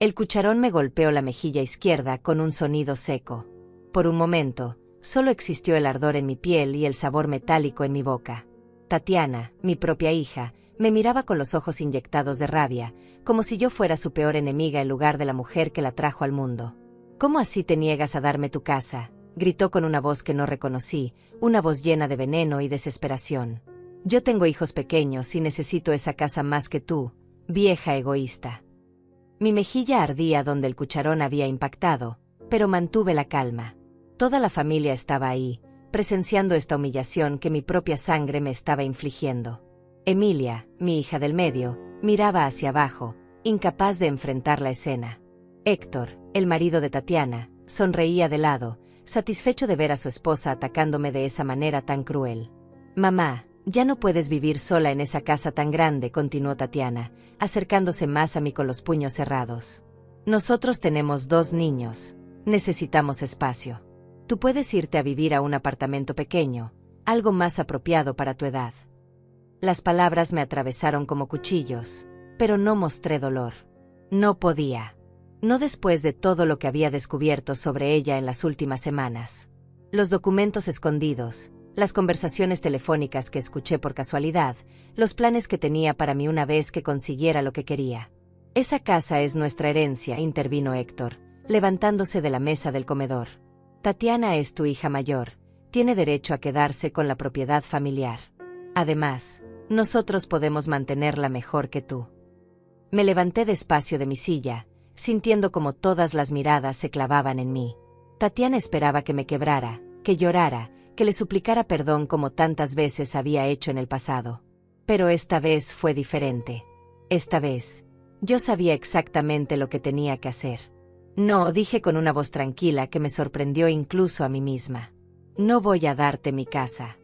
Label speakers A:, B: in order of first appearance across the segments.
A: El cucharón me golpeó la mejilla izquierda con un sonido seco. Por un momento, solo existió el ardor en mi piel y el sabor metálico en mi boca. Tatiana, mi propia hija, me miraba con los ojos inyectados de rabia, como si yo fuera su peor enemiga en lugar de la mujer que la trajo al mundo. «¿Cómo así te niegas a darme tu casa?», gritó con una voz que no reconocí, una voz llena de veneno y desesperación. «Yo tengo hijos pequeños y necesito esa casa más que tú, vieja egoísta». Mi mejilla ardía donde el cucharón había impactado, pero mantuve la calma. Toda la familia estaba ahí, presenciando esta humillación que mi propia sangre me estaba infligiendo. Emilia, mi hija del medio, miraba hacia abajo, incapaz de enfrentar la escena. Héctor, el marido de Tatiana, sonreía de lado, satisfecho de ver a su esposa atacándome de esa manera tan cruel. «Mamá, ya no puedes vivir sola en esa casa tan grande», continuó Tatiana, acercándose más a mí con los puños cerrados. «Nosotros tenemos 2 niños. Necesitamos espacio. Tú puedes irte a vivir a un apartamento pequeño, algo más apropiado para tu edad». Las palabras me atravesaron como cuchillos, pero no mostré dolor. No podía. No después de todo lo que había descubierto sobre ella en las últimas semanas. Los documentos escondidos, las conversaciones telefónicas que escuché por casualidad, los planes que tenía para mí una vez que consiguiera lo que quería. «Esa casa es nuestra herencia», intervino Héctor, levantándose de la mesa del comedor. «Tatiana es tu hija mayor, tiene derecho a quedarse con la propiedad familiar. Además, nosotros podemos mantenerla mejor que tú». Me levanté despacio de mi silla, sintiendo como todas las miradas se clavaban en mí. Tatiana esperaba que me quebrara, que llorara, que le suplicara perdón como tantas veces había hecho en el pasado. Pero esta vez fue diferente. Esta vez, yo sabía exactamente lo que tenía que hacer. «No», dije con una voz tranquila que me sorprendió incluso a mí misma. «No voy a darte mi casa».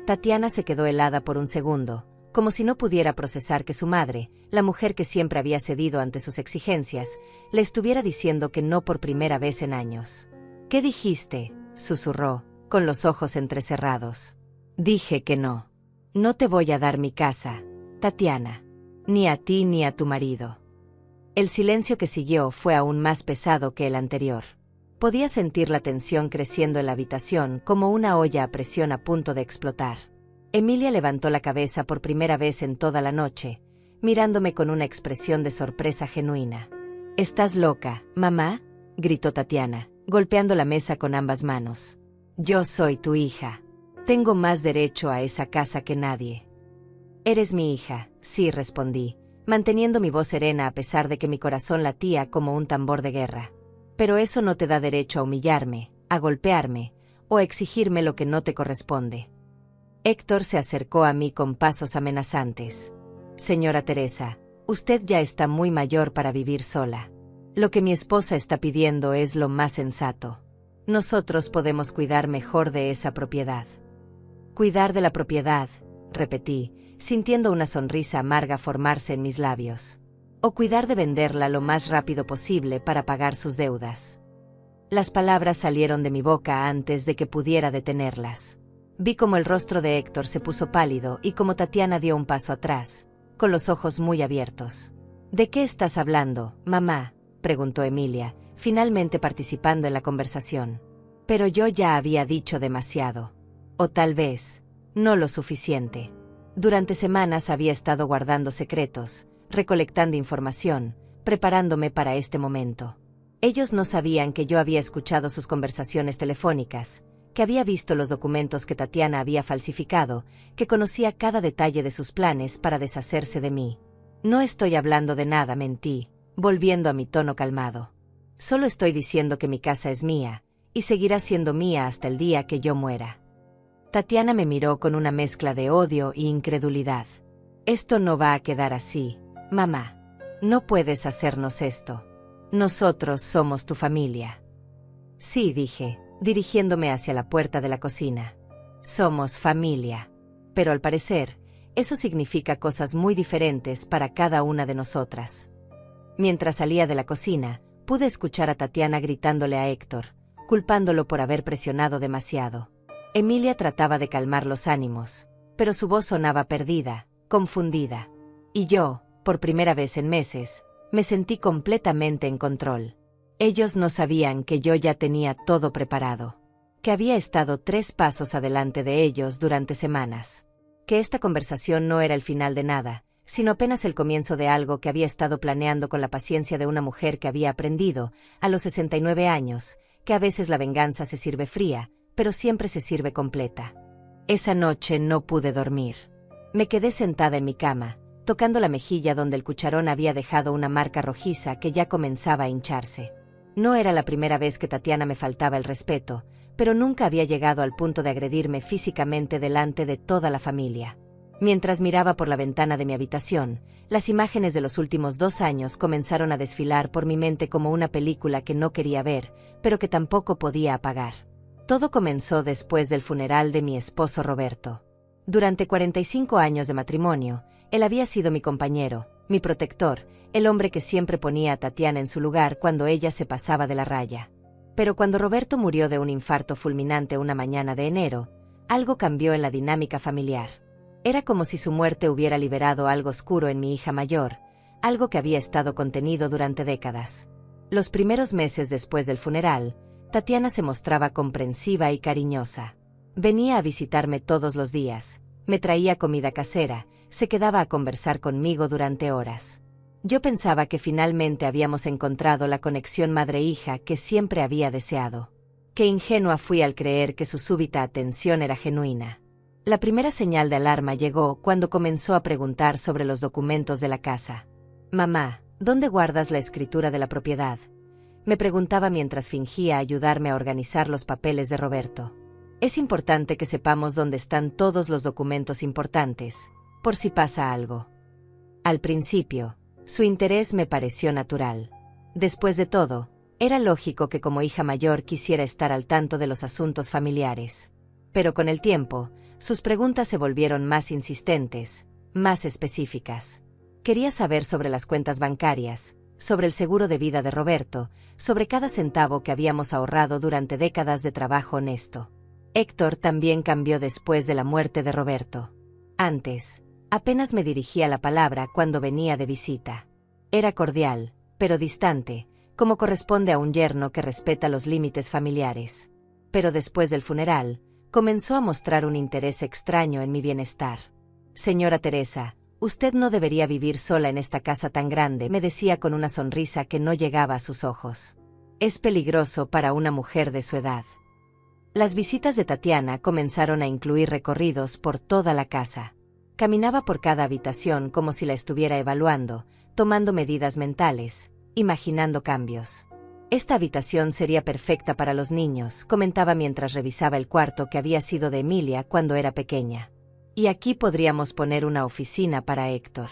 A: Tatiana se quedó helada por un segundo, como si no pudiera procesar que su madre, la mujer que siempre había cedido ante sus exigencias, le estuviera diciendo que no por primera vez en años. «¿Qué dijiste?», susurró, con los ojos entrecerrados. «Dije que no. No te voy a dar mi casa, Tatiana. Ni a ti ni a tu marido». El silencio que siguió fue aún más pesado que el anterior. Podía sentir la tensión creciendo en la habitación como una olla a presión a punto de explotar. Emilia levantó la cabeza por primera vez en toda la noche, mirándome con una expresión de sorpresa genuina. «¿Estás loca, mamá?», gritó Tatiana, golpeando la mesa con ambas manos. «Yo soy tu hija. Tengo más derecho a esa casa que nadie». «Eres mi hija», sí, respondí, manteniendo mi voz serena a pesar de que mi corazón latía como un tambor de guerra. «Pero eso no te da derecho a humillarme, a golpearme, o a exigirme lo que no te corresponde». Héctor se acercó a mí con pasos amenazantes. «Señora Teresa, usted ya está muy mayor para vivir sola. Lo que mi esposa está pidiendo es lo más sensato. Nosotros podemos cuidar mejor de esa propiedad». «Cuidar de la propiedad», repetí, sintiendo una sonrisa amarga formarse en mis labios. «O cuidar de venderla lo más rápido posible para pagar sus deudas». Las palabras salieron de mi boca antes de que pudiera detenerlas. Vi como el rostro de Héctor se puso pálido y como Tatiana dio un paso atrás, con los ojos muy abiertos. «¿De qué estás hablando, mamá?», preguntó Emilia, finalmente participando en la conversación. Pero yo ya había dicho demasiado. O tal vez, no lo suficiente. Durante semanas había estado guardando secretos, recolectando información, preparándome para este momento. Ellos no sabían que yo había escuchado sus conversaciones telefónicas, que había visto los documentos que Tatiana había falsificado, que conocía cada detalle de sus planes para deshacerse de mí. «No estoy hablando de nada», mentí, volviendo a mi tono calmado. «Solo estoy diciendo que mi casa es mía, y seguirá siendo mía hasta el día que yo muera». Tatiana me miró con una mezcla de odio e incredulidad. «Esto no va a quedar así, mamá. No puedes hacernos esto. Nosotros somos tu familia». «Sí», dije, dirigiéndome hacia la puerta de la cocina. «Somos familia. Pero al parecer, eso significa cosas muy diferentes para cada una de nosotras». Mientras salía de la cocina, pude escuchar a Tatiana gritándole a Héctor, culpándolo por haber presionado demasiado. Emilia trataba de calmar los ánimos, pero su voz sonaba perdida, confundida. Y yo, por primera vez en meses, Me sentí completamente en control. Ellos no sabían que yo ya tenía todo preparado, que había estado 3 pasos adelante de ellos durante semanas, que esta conversación no era el final de nada, sino apenas el comienzo de algo que había estado planeando con la paciencia de una mujer que había aprendido, a los 69 años, que a veces la venganza se sirve fría, pero siempre se sirve completa. Esa noche no pude dormir. Me quedé sentada en mi cama, tocando la mejilla donde el cucharón había dejado una marca rojiza que ya comenzaba a hincharse. No era la primera vez que Tatiana me faltaba el respeto, pero nunca había llegado al punto de agredirme físicamente delante de toda la familia. Mientras miraba por la ventana de mi habitación, las imágenes de los últimos 2 años comenzaron a desfilar por mi mente como una película que no quería ver, pero que tampoco podía apagar. Todo comenzó después del funeral de mi esposo Roberto. Durante 45 años de matrimonio, él había sido mi compañero, mi protector, el hombre que siempre ponía a Tatiana en su lugar cuando ella se pasaba de la raya. Pero cuando Roberto murió de un infarto fulminante una mañana de enero, algo cambió en la dinámica familiar. Era como si su muerte hubiera liberado algo oscuro en mi hija mayor, algo que había estado contenido durante décadas. Los primeros meses después del funeral, Tatiana se mostraba comprensiva y cariñosa. Venía a visitarme todos los días, me traía comida casera, se quedaba a conversar conmigo durante horas. Yo pensaba que finalmente habíamos encontrado la conexión madre-hija que siempre había deseado. Qué ingenua fui al creer que su súbita atención era genuina. La primera señal de alarma llegó cuando comenzó a preguntar sobre los documentos de la casa. «Mamá, ¿dónde guardas la escritura de la propiedad?», me preguntaba mientras fingía ayudarme a organizar los papeles de Roberto. Es importante que sepamos dónde están todos los documentos importantes, por si pasa algo. Al principio, su interés me pareció natural. Después de todo, era lógico que como hija mayor quisiera estar al tanto de los asuntos familiares. Pero con el tiempo, sus preguntas se volvieron más insistentes, más específicas. Quería saber sobre las cuentas bancarias, sobre el seguro de vida de Roberto, sobre cada centavo que habíamos ahorrado durante décadas de trabajo honesto. Héctor también cambió después de la muerte de Roberto. Antes, apenas me dirigía la palabra cuando venía de visita. Era cordial, pero distante, como corresponde a un yerno que respeta los límites familiares. Pero después del funeral, comenzó a mostrar un interés extraño en mi bienestar. «Señora Teresa, usted no debería vivir sola en esta casa tan grande», me decía con una sonrisa que no llegaba a sus ojos. «Es peligroso para una mujer de su edad». Las visitas de Tatiana comenzaron a incluir recorridos por toda la casa. Caminaba por cada habitación como si la estuviera evaluando, tomando medidas mentales, imaginando cambios. «Esta habitación sería perfecta para los niños», comentaba mientras revisaba el cuarto que había sido de Emilia cuando era pequeña. «Y aquí podríamos poner una oficina para Héctor».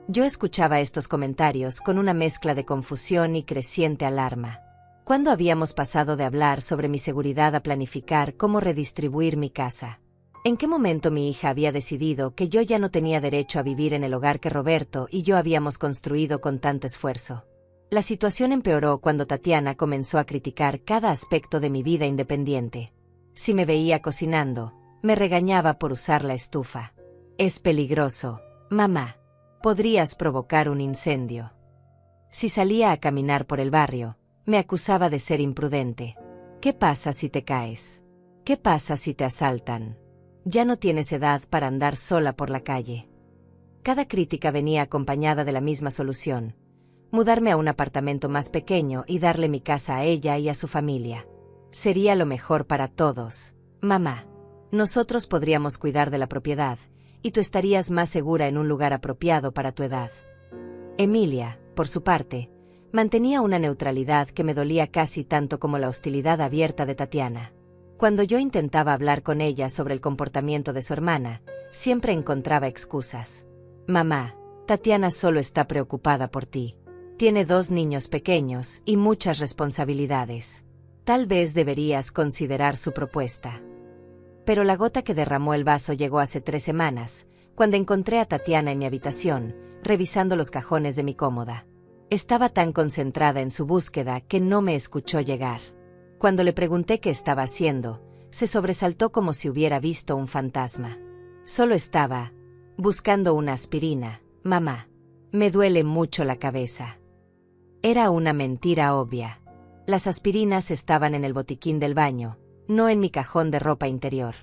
A: Yo escuchaba estos comentarios con una mezcla de confusión y creciente alarma. ¿Cuándo habíamos pasado de hablar sobre mi seguridad a planificar cómo redistribuir mi casa? ¿En qué momento mi hija había decidido que yo ya no tenía derecho a vivir en el hogar que Roberto y yo habíamos construido con tanto esfuerzo? La situación empeoró cuando Tatiana comenzó a criticar cada aspecto de mi vida independiente. Si me veía cocinando, me regañaba por usar la estufa. «Es peligroso, mamá. Podrías provocar un incendio». Si salía a caminar por el barrio, me acusaba de ser imprudente. «¿Qué pasa si te caes? ¿Qué pasa si te asaltan? Ya no tienes edad para andar sola por la calle». Cada crítica venía acompañada de la misma solución: mudarme a un apartamento más pequeño y darle mi casa a ella y a su familia. «Sería lo mejor para todos, mamá. Nosotros podríamos cuidar de la propiedad, y tú estarías más segura en un lugar apropiado para tu edad». Emilia, por su parte, mantenía una neutralidad que me dolía casi tanto como la hostilidad abierta de Tatiana. Cuando yo intentaba hablar con ella sobre el comportamiento de su hermana, siempre encontraba excusas. «Mamá, Tatiana solo está preocupada por ti. Tiene 2 niños pequeños y muchas responsabilidades. Tal vez deberías considerar su propuesta». Pero la gota que derramó el vaso llegó hace 3 semanas, cuando encontré a Tatiana en mi habitación, revisando los cajones de mi cómoda. Estaba tan concentrada en su búsqueda que no me escuchó llegar. Cuando le pregunté qué estaba haciendo, se sobresaltó como si hubiera visto un fantasma. «Solo estaba buscando una aspirina, mamá. Me duele mucho la cabeza». Era una mentira obvia. Las aspirinas estaban en el botiquín del baño, no en mi cajón de ropa interior.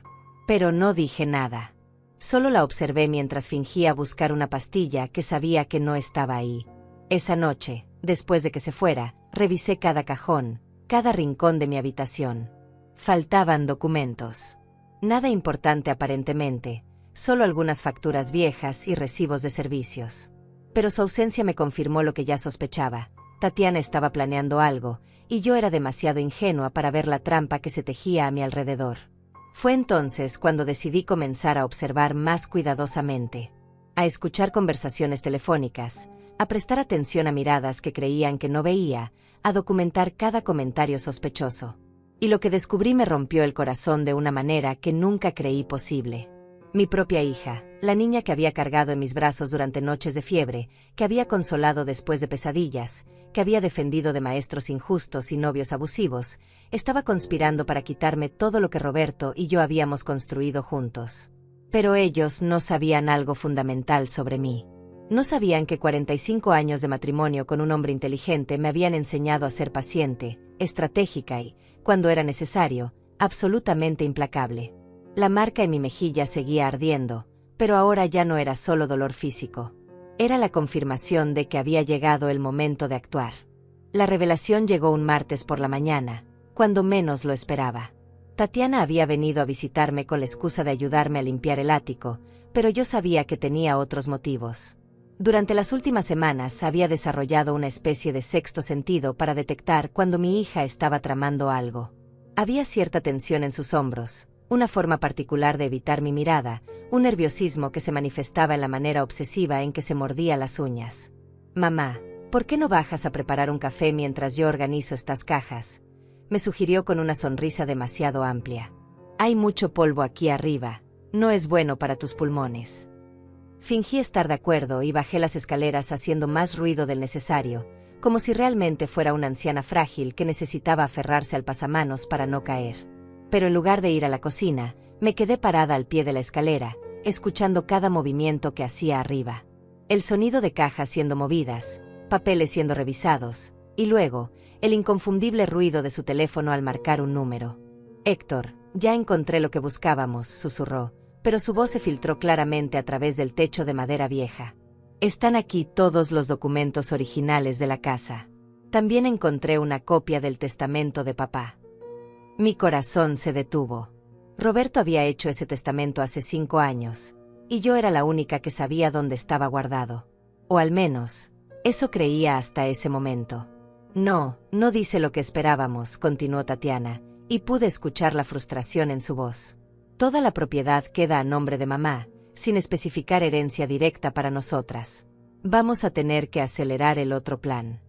A: Pero no dije nada. Solo la observé mientras fingía buscar una pastilla que sabía que no estaba ahí. Esa noche, después de que se fuera, revisé cada cajón, cada rincón de mi habitación. Faltaban documentos. Nada importante aparentemente, solo algunas facturas viejas y recibos de servicios. Pero su ausencia me confirmó lo que ya sospechaba. Tatiana estaba planeando algo, y yo era demasiado ingenua para ver la trampa que se tejía a mi alrededor. Fue entonces cuando decidí comenzar a observar más cuidadosamente, a escuchar conversaciones telefónicas, a prestar atención a miradas que creían que no veía, a documentar cada comentario sospechoso. Y lo que descubrí me rompió el corazón de una manera que nunca creí posible. Mi propia hija, la niña que había cargado en mis brazos durante noches de fiebre, que había consolado después de pesadillas, que había defendido de maestros injustos y novios abusivos, estaba conspirando para quitarme todo lo que Roberto y yo habíamos construido juntos. Pero ellos no sabían algo fundamental sobre mí. No sabían que 45 años de matrimonio con un hombre inteligente me habían enseñado a ser paciente, estratégica y, cuando era necesario, absolutamente implacable. La marca en mi mejilla seguía ardiendo, pero ahora ya no era solo dolor físico. Era la confirmación de que había llegado el momento de actuar. La revelación llegó un martes por la mañana, cuando menos lo esperaba. Tatiana había venido a visitarme con la excusa de ayudarme a limpiar el ático, pero yo sabía que tenía otros motivos. Durante las últimas semanas había desarrollado una especie de sexto sentido para detectar cuando mi hija estaba tramando algo. Había cierta tensión en sus hombros, una forma particular de evitar mi mirada, un nerviosismo que se manifestaba en la manera obsesiva en que se mordía las uñas. «Mamá, ¿por qué no bajas a preparar un café mientras yo organizo estas cajas?», me sugirió con una sonrisa demasiado amplia. «Hay mucho polvo aquí arriba, no es bueno para tus pulmones». Fingí estar de acuerdo y bajé las escaleras haciendo más ruido del necesario, como si realmente fuera una anciana frágil que necesitaba aferrarse al pasamanos para no caer. Pero en lugar de ir a la cocina, me quedé parada al pie de la escalera, escuchando cada movimiento que hacía arriba. El sonido de cajas siendo movidas, papeles siendo revisados, y luego, el inconfundible ruido de su teléfono al marcar un número. «Héctor, ya encontré lo que buscábamos», susurró, pero su voz se filtró claramente a través del techo de madera vieja. «Están aquí todos los documentos originales de la casa. También encontré una copia del testamento de papá». Mi corazón se detuvo. Roberto había hecho ese testamento hace 5 años, y yo era la única que sabía dónde estaba guardado. O al menos, eso creía hasta ese momento. «No, no dice lo que esperábamos», continuó Tatiana, y pude escuchar la frustración en su voz. «Toda la propiedad queda a nombre de mamá, sin especificar herencia directa para nosotras. Vamos a tener que acelerar el otro plan».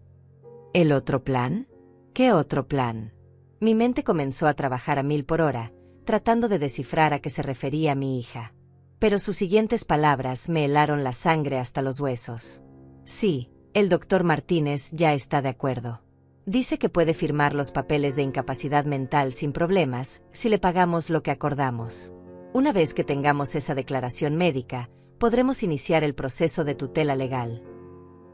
A: ¿El otro plan? ¿Qué otro plan? Mi mente comenzó a trabajar a 1000 por hora, tratando de descifrar a qué se refería mi hija. Pero sus siguientes palabras me helaron la sangre hasta los huesos. «Sí, el doctor Martínez ya está de acuerdo. Dice que puede firmar los papeles de incapacidad mental sin problemas si le pagamos lo que acordamos. Una vez que tengamos esa declaración médica, podremos iniciar el proceso de tutela legal».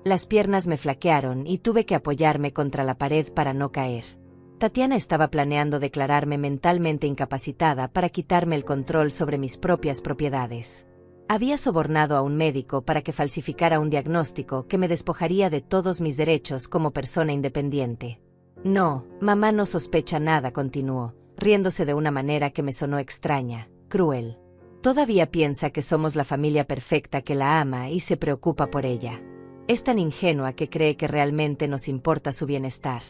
A: Las piernas me flaquearon y tuve que apoyarme contra la pared para no caer. Tatiana estaba planeando declararme mentalmente incapacitada para quitarme el control sobre mis propias propiedades. Había sobornado a un médico para que falsificara un diagnóstico que me despojaría de todos mis derechos como persona independiente. «No, mamá no sospecha nada», continuó, riéndose de una manera que me sonó extraña, cruel. «Todavía piensa que somos la familia perfecta que la ama y se preocupa por ella. Es tan ingenua que cree que realmente nos importa su bienestar».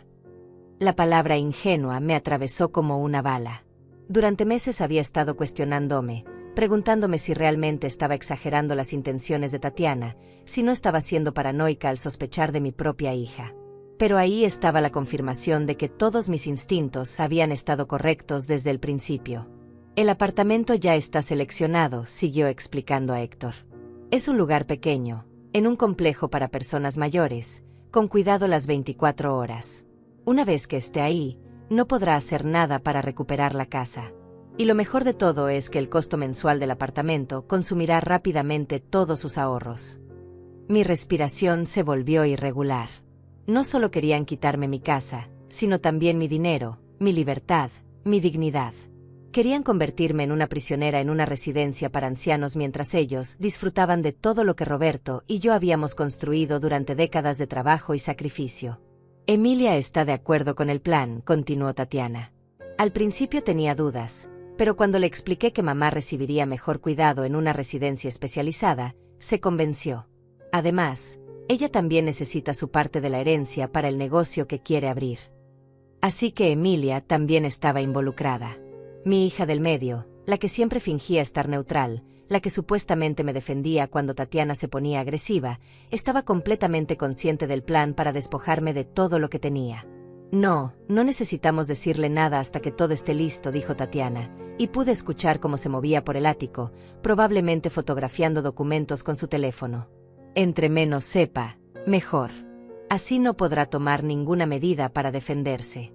A: La palabra ingenua me atravesó como una bala. Durante meses había estado cuestionándome, preguntándome si realmente estaba exagerando las intenciones de Tatiana, si no estaba siendo paranoica al sospechar de mi propia hija. Pero ahí estaba la confirmación de que todos mis instintos habían estado correctos desde el principio. «El apartamento ya está seleccionado», siguió explicando a Héctor. «Es un lugar pequeño, en un complejo para personas mayores, con cuidado las 24 horas. Una vez que esté ahí, no podrá hacer nada para recuperar la casa. Y lo mejor de todo es que el costo mensual del apartamento consumirá rápidamente todos sus ahorros». Mi respiración se volvió irregular. No solo querían quitarme mi casa, sino también mi dinero, mi libertad, mi dignidad. Querían convertirme en una prisionera en una residencia para ancianos mientras ellos disfrutaban de todo lo que Roberto y yo habíamos construido durante décadas de trabajo y sacrificio. Emilia está de acuerdo con el plan, continuó Tatiana. Al principio tenía dudas, pero cuando le expliqué que mamá recibiría mejor cuidado en una residencia especializada, se convenció. Además, ella también necesita su parte de la herencia para el negocio que quiere abrir. Así que Emilia también estaba involucrada. Mi hija del medio, la que siempre fingía estar neutral, la que supuestamente me defendía cuando Tatiana se ponía agresiva, estaba completamente consciente del plan para despojarme de todo lo que tenía. No necesitamos decirle nada hasta que todo esté listo, dijo Tatiana, y pude escuchar cómo se movía por el ático, probablemente fotografiando documentos con su teléfono. Entre menos sepa, mejor. Así no podrá tomar ninguna medida para defenderse.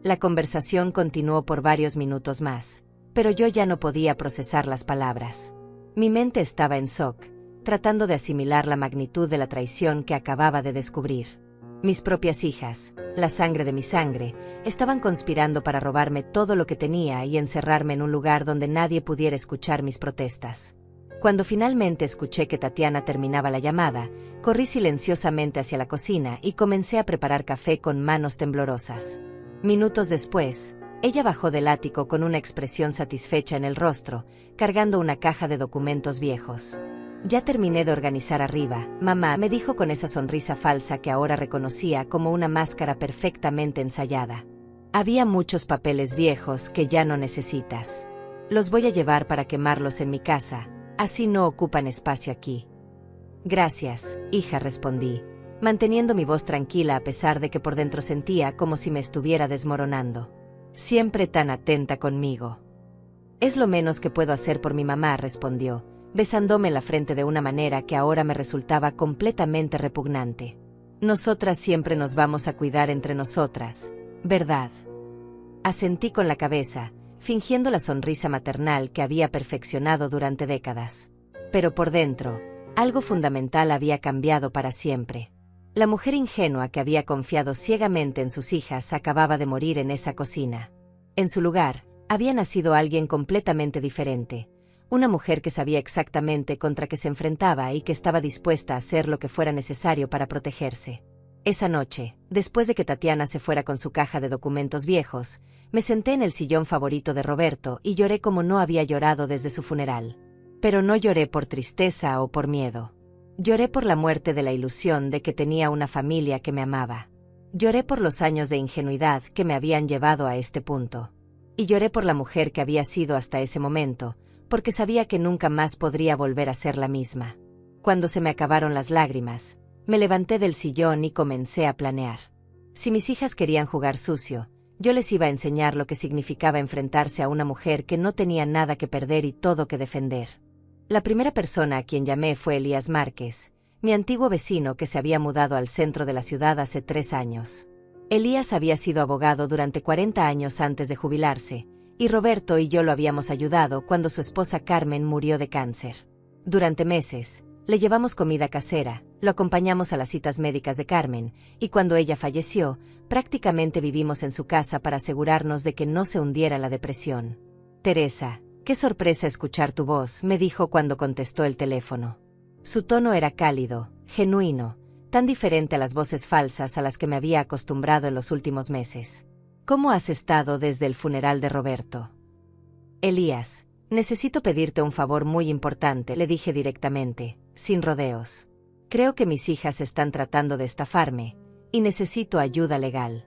A: La conversación continuó por varios minutos más, pero yo ya no podía procesar las palabras. Mi mente estaba en shock, tratando de asimilar la magnitud de la traición que acababa de descubrir. Mis propias hijas, la sangre de mi sangre, estaban conspirando para robarme todo lo que tenía y encerrarme en un lugar donde nadie pudiera escuchar mis protestas. Cuando finalmente escuché que Tatiana terminaba la llamada, corrí silenciosamente hacia la cocina y comencé a preparar café con manos temblorosas. Minutos después, ella bajó del ático con una expresión satisfecha en el rostro, cargando una caja de documentos viejos. Ya terminé de organizar arriba, mamá, me dijo con esa sonrisa falsa que ahora reconocía como una máscara perfectamente ensayada. Había muchos papeles viejos que ya no necesitas. Los voy a llevar para quemarlos en mi casa, así no ocupan espacio aquí. Gracias, hija, respondí, manteniendo mi voz tranquila a pesar de que por dentro sentía como si me estuviera desmoronando. Siempre tan atenta conmigo. Es lo menos que puedo hacer por mi mamá, respondió, besándome la frente de una manera que ahora me resultaba completamente repugnante. Nosotras siempre nos vamos a cuidar entre nosotras, ¿verdad? Asentí con la cabeza, fingiendo la sonrisa maternal que había perfeccionado durante décadas. Pero por dentro, algo fundamental había cambiado para siempre. La mujer ingenua que había confiado ciegamente en sus hijas acababa de morir en esa cocina. En su lugar, había nacido alguien completamente diferente. Una mujer que sabía exactamente contra qué se enfrentaba y que estaba dispuesta a hacer lo que fuera necesario para protegerse. Esa noche, después de que Tatiana se fuera con su caja de documentos viejos, me senté en el sillón favorito de Roberto y lloré como no había llorado desde su funeral. Pero no lloré por tristeza o por miedo. Lloré por la muerte de la ilusión de que tenía una familia que me amaba. Lloré por los años de ingenuidad que me habían llevado a este punto. Y lloré por la mujer que había sido hasta ese momento, porque sabía que nunca más podría volver a ser la misma. Cuando se me acabaron las lágrimas, me levanté del sillón y comencé a planear. Si mis hijas querían jugar sucio, yo les iba a enseñar lo que significaba enfrentarse a una mujer que no tenía nada que perder y todo que defender. La primera persona a quien llamé fue Elías Márquez, mi antiguo vecino que se había mudado al centro de la ciudad hace 3 años. Elías había sido abogado durante 40 años antes de jubilarse, y Roberto y yo lo habíamos ayudado cuando su esposa Carmen murió de cáncer. Durante meses, le llevamos comida casera, lo acompañamos a las citas médicas de Carmen, y cuando ella falleció, prácticamente vivimos en su casa para asegurarnos de que no se hundiera en la depresión. Teresa, qué sorpresa escuchar tu voz, me dijo cuando contestó el teléfono. Su tono era cálido, genuino, tan diferente a las voces falsas a las que me había acostumbrado en los últimos meses. ¿Cómo has estado desde el funeral de Roberto? Elías, necesito pedirte un favor muy importante, le dije directamente, sin rodeos. Creo que mis hijas están tratando de estafarme, y necesito ayuda legal.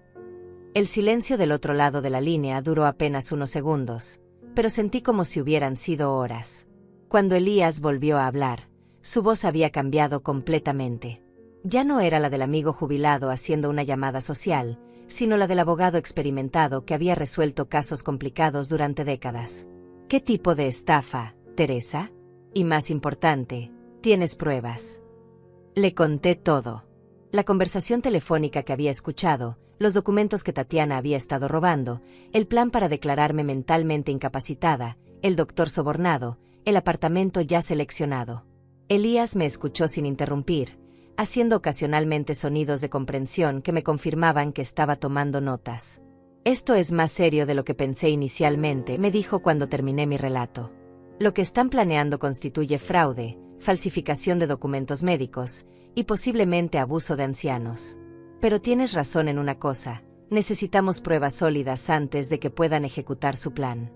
A: El silencio del otro lado de la línea duró apenas unos segundos, pero sentí como si hubieran sido horas. Cuando Elías volvió a hablar, su voz había cambiado completamente. Ya no era la del amigo jubilado haciendo una llamada social, sino la del abogado experimentado que había resuelto casos complicados durante décadas. ¿Qué tipo de estafa, Teresa? Y más importante, ¿tienes pruebas? Le conté todo. La conversación telefónica que había escuchado, los documentos que Tatiana había estado robando, el plan para declararme mentalmente incapacitada, el doctor sobornado, el apartamento ya seleccionado. Elías me escuchó sin interrumpir, haciendo ocasionalmente sonidos de comprensión que me confirmaban que estaba tomando notas. Esto es más serio de lo que pensé inicialmente, me dijo cuando terminé mi relato. Lo que están planeando constituye fraude, falsificación de documentos médicos y posiblemente abuso de ancianos. Pero tienes razón en una cosa, necesitamos pruebas sólidas antes de que puedan ejecutar su plan.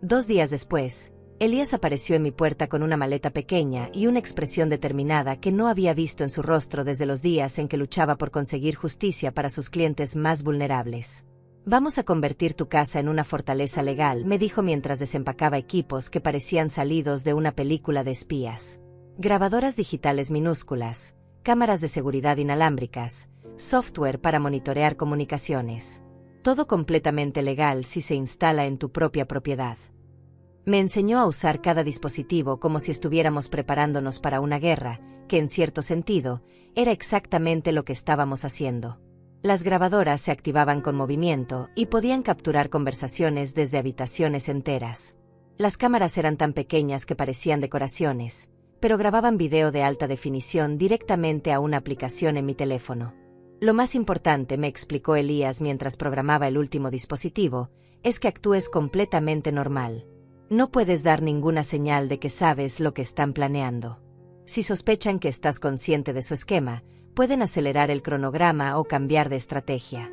A: 2 días después, Elías apareció en mi puerta con una maleta pequeña y una expresión determinada que no había visto en su rostro desde los días en que luchaba por conseguir justicia para sus clientes más vulnerables. Vamos a convertir tu casa en una fortaleza legal, me dijo mientras desempacaba equipos que parecían salidos de una película de espías. Grabadoras digitales minúsculas, cámaras de seguridad inalámbricas, software para monitorear comunicaciones. Todo completamente legal si se instala en tu propia propiedad. Me enseñó a usar cada dispositivo como si estuviéramos preparándonos para una guerra, que en cierto sentido, era exactamente lo que estábamos haciendo. Las grabadoras se activaban con movimiento y podían capturar conversaciones desde habitaciones enteras. Las cámaras eran tan pequeñas que parecían decoraciones, pero grababan video de alta definición directamente a una aplicación en mi teléfono. Lo más importante, me explicó Elías mientras programaba el último dispositivo, es que actúes completamente normal. No puedes dar ninguna señal de que sabes lo que están planeando. Si sospechan que estás consciente de su esquema, pueden acelerar el cronograma o cambiar de estrategia.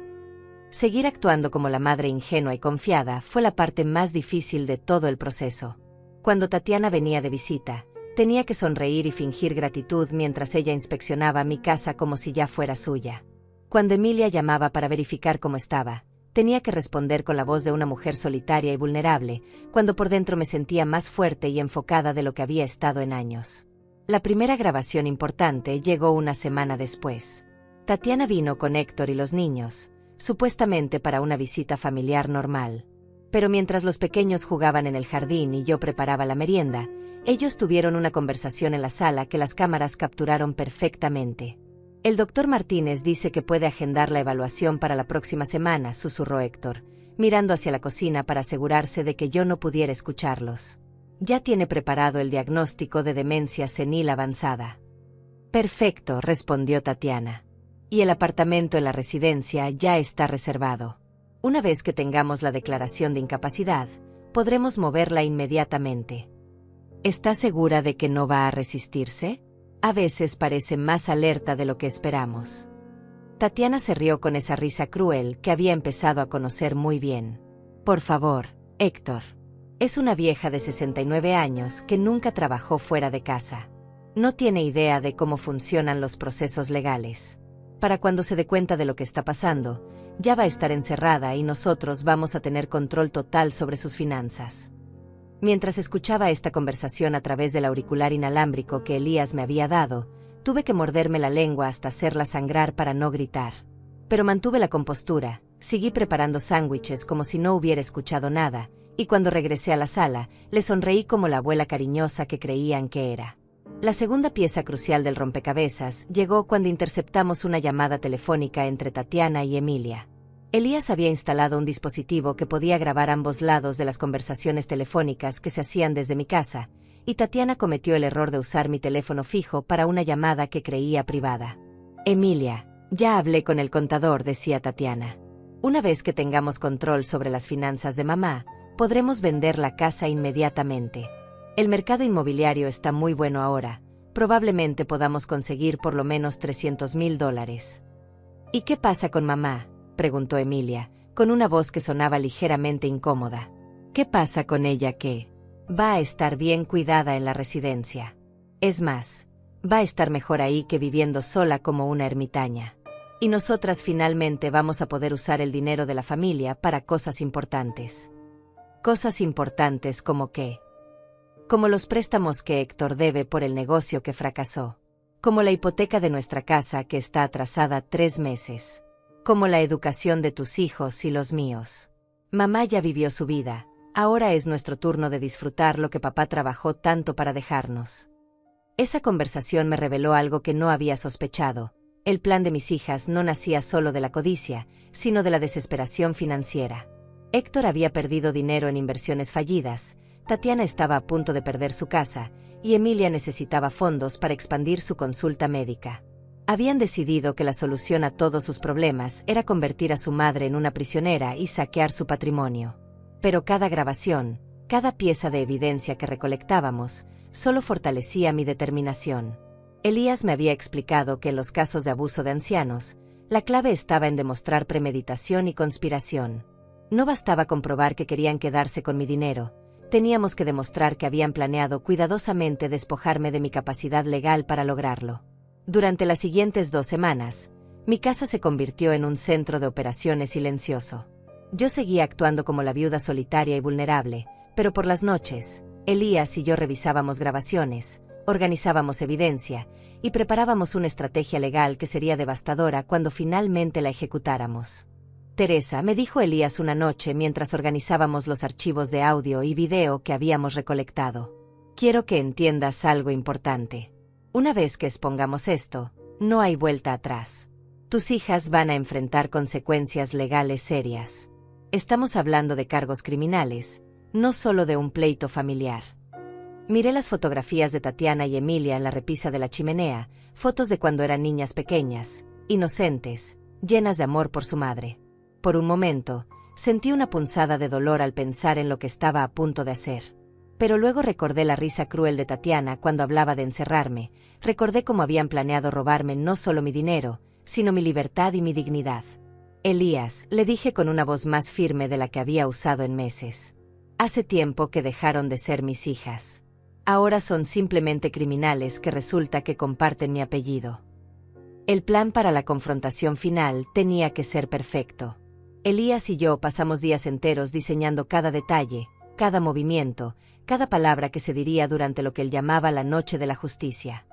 A: Seguir actuando como la madre ingenua y confiada fue la parte más difícil de todo el proceso. Cuando Tatiana venía de visita, tenía que sonreír y fingir gratitud mientras ella inspeccionaba mi casa como si ya fuera suya. Cuando Emilia llamaba para verificar cómo estaba, tenía que responder con la voz de una mujer solitaria y vulnerable, cuando por dentro me sentía más fuerte y enfocada de lo que había estado en años. La primera grabación importante llegó una semana después. Tatiana vino con Héctor y los niños, supuestamente para una visita familiar normal. Pero mientras los pequeños jugaban en el jardín y yo preparaba la merienda, ellos tuvieron una conversación en la sala que las cámaras capturaron perfectamente. El doctor Martínez dice que puede agendar la evaluación para la próxima semana, susurró Héctor, mirando hacia la cocina para asegurarse de que yo no pudiera escucharlos. Ya tiene preparado el diagnóstico de demencia senil avanzada. Perfecto, respondió Tatiana. Y el apartamento en la residencia ya está reservado. Una vez que tengamos la declaración de incapacidad, podremos moverla inmediatamente. ¿Está segura de que no va a resistirse? A veces parece más alerta de lo que esperamos. Tatiana se rió con esa risa cruel que había empezado a conocer muy bien. Por favor, Héctor. Es una vieja de 69 años que nunca trabajó fuera de casa. No tiene idea de cómo funcionan los procesos legales. Para cuando se dé cuenta de lo que está pasando, ya va a estar encerrada y nosotros vamos a tener control total sobre sus finanzas. Mientras escuchaba esta conversación a través del auricular inalámbrico que Elías me había dado, tuve que morderme la lengua hasta hacerla sangrar para no gritar. Pero mantuve la compostura, seguí preparando sándwiches como si no hubiera escuchado nada, y cuando regresé a la sala, le sonreí como la abuela cariñosa que creían que era. La segunda pieza crucial del rompecabezas llegó cuando interceptamos una llamada telefónica entre Tatiana y Emilia. Elías había instalado un dispositivo que podía grabar ambos lados de las conversaciones telefónicas que se hacían desde mi casa, y Tatiana cometió el error de usar mi teléfono fijo para una llamada que creía privada. Emilia, ya hablé con el contador, decía Tatiana. Una vez que tengamos control sobre las finanzas de mamá, podremos vender la casa inmediatamente. El mercado inmobiliario está muy bueno ahora, probablemente podamos conseguir por lo menos $300,000. ¿Y qué pasa con mamá?, preguntó Emilia, con una voz que sonaba ligeramente incómoda. ¿Qué pasa con ella que va a estar bien cuidada en la residencia? Es más, va a estar mejor ahí que viviendo sola como una ermitaña. Y nosotras finalmente vamos a poder usar el dinero de la familia para cosas importantes. Cosas importantes como qué. Como los préstamos que Héctor debe por el negocio que fracasó. Como la hipoteca de nuestra casa que está atrasada 3 meses. Como la educación de tus hijos y los míos. Mamá ya vivió su vida, ahora es nuestro turno de disfrutar lo que papá trabajó tanto para dejarnos. Esa conversación me reveló algo que no había sospechado. El plan de mis hijas no nacía solo de la codicia, sino de la desesperación financiera. Héctor había perdido dinero en inversiones fallidas, Tatiana estaba a punto de perder su casa, y Emilia necesitaba fondos para expandir su consulta médica. Habían decidido que la solución a todos sus problemas era convertir a su madre en una prisionera y saquear su patrimonio. Pero cada grabación, cada pieza de evidencia que recolectábamos, solo fortalecía mi determinación. Elías me había explicado que en los casos de abuso de ancianos, la clave estaba en demostrar premeditación y conspiración. No bastaba comprobar que querían quedarse con mi dinero, teníamos que demostrar que habían planeado cuidadosamente despojarme de mi capacidad legal para lograrlo. Durante las siguientes 2 semanas, mi casa se convirtió en un centro de operaciones silencioso. Yo seguía actuando como la viuda solitaria y vulnerable, pero por las noches, Elías y yo revisábamos grabaciones, organizábamos evidencia y preparábamos una estrategia legal que sería devastadora cuando finalmente la ejecutáramos. Teresa, me dijo Elías una noche mientras organizábamos los archivos de audio y video que habíamos recolectado. Quiero que entiendas algo importante. Una vez que expongamos esto, no hay vuelta atrás. Tus hijas van a enfrentar consecuencias legales serias. Estamos hablando de cargos criminales, no solo de un pleito familiar. Miré las fotografías de Tatiana y Emilia en la repisa de la chimenea, fotos de cuando eran niñas pequeñas, inocentes, llenas de amor por su madre. Por un momento, sentí una punzada de dolor al pensar en lo que estaba a punto de hacer. Pero luego recordé la risa cruel de Tatiana cuando hablaba de encerrarme, recordé cómo habían planeado robarme no solo mi dinero, sino mi libertad y mi dignidad. Elías, le dije con una voz más firme de la que había usado en meses. Hace tiempo que dejaron de ser mis hijas. Ahora son simplemente criminales que resulta que comparten mi apellido. El plan para la confrontación final tenía que ser perfecto. Elías y yo pasamos días enteros diseñando cada detalle, cada movimiento, cada palabra que se diría durante lo que él llamaba la noche de la justicia.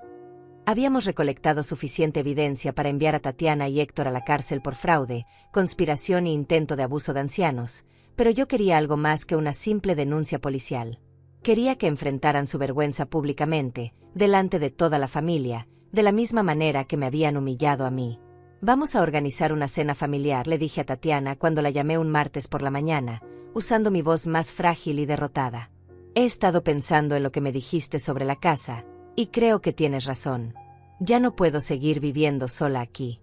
A: Habíamos recolectado suficiente evidencia para enviar a Tatiana y Héctor a la cárcel por fraude, conspiración e intento de abuso de ancianos, pero yo quería algo más que una simple denuncia policial. Quería que enfrentaran su vergüenza públicamente, delante de toda la familia, de la misma manera que me habían humillado a mí. Vamos a organizar una cena familiar, le dije a Tatiana cuando la llamé un martes por la mañana, usando mi voz más frágil y derrotada. He estado pensando en lo que me dijiste sobre la casa, y creo que tienes razón. Ya no puedo seguir viviendo sola aquí.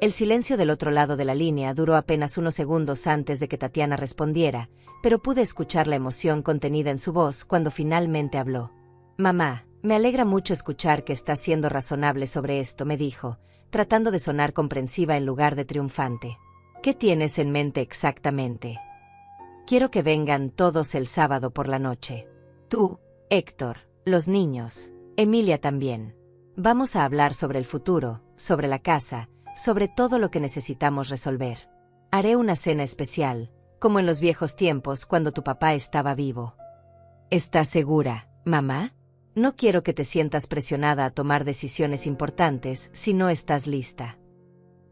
A: El silencio del otro lado de la línea duró apenas unos segundos antes de que Tatiana respondiera, pero pude escuchar la emoción contenida en su voz cuando finalmente habló. Mamá, me alegra mucho escuchar que estás siendo razonable sobre esto, me dijo, tratando de sonar comprensiva en lugar de triunfante. ¿Qué tienes en mente exactamente? Quiero que vengan todos el sábado por la noche. Tú, Héctor, los niños, Emilia también. Vamos a hablar sobre el futuro, sobre la casa, sobre todo lo que necesitamos resolver. Haré una cena especial, como en los viejos tiempos cuando tu papá estaba vivo. ¿Estás segura, mamá? No quiero que te sientas presionada a tomar decisiones importantes si no estás lista.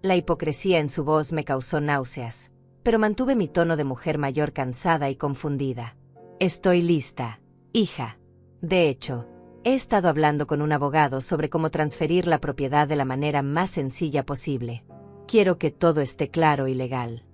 A: La hipocresía en su voz me causó náuseas, pero mantuve mi tono de mujer mayor cansada y confundida. Estoy lista, hija. De hecho, he estado hablando con un abogado sobre cómo transferir la propiedad de la manera más sencilla posible. Quiero que todo esté claro y legal.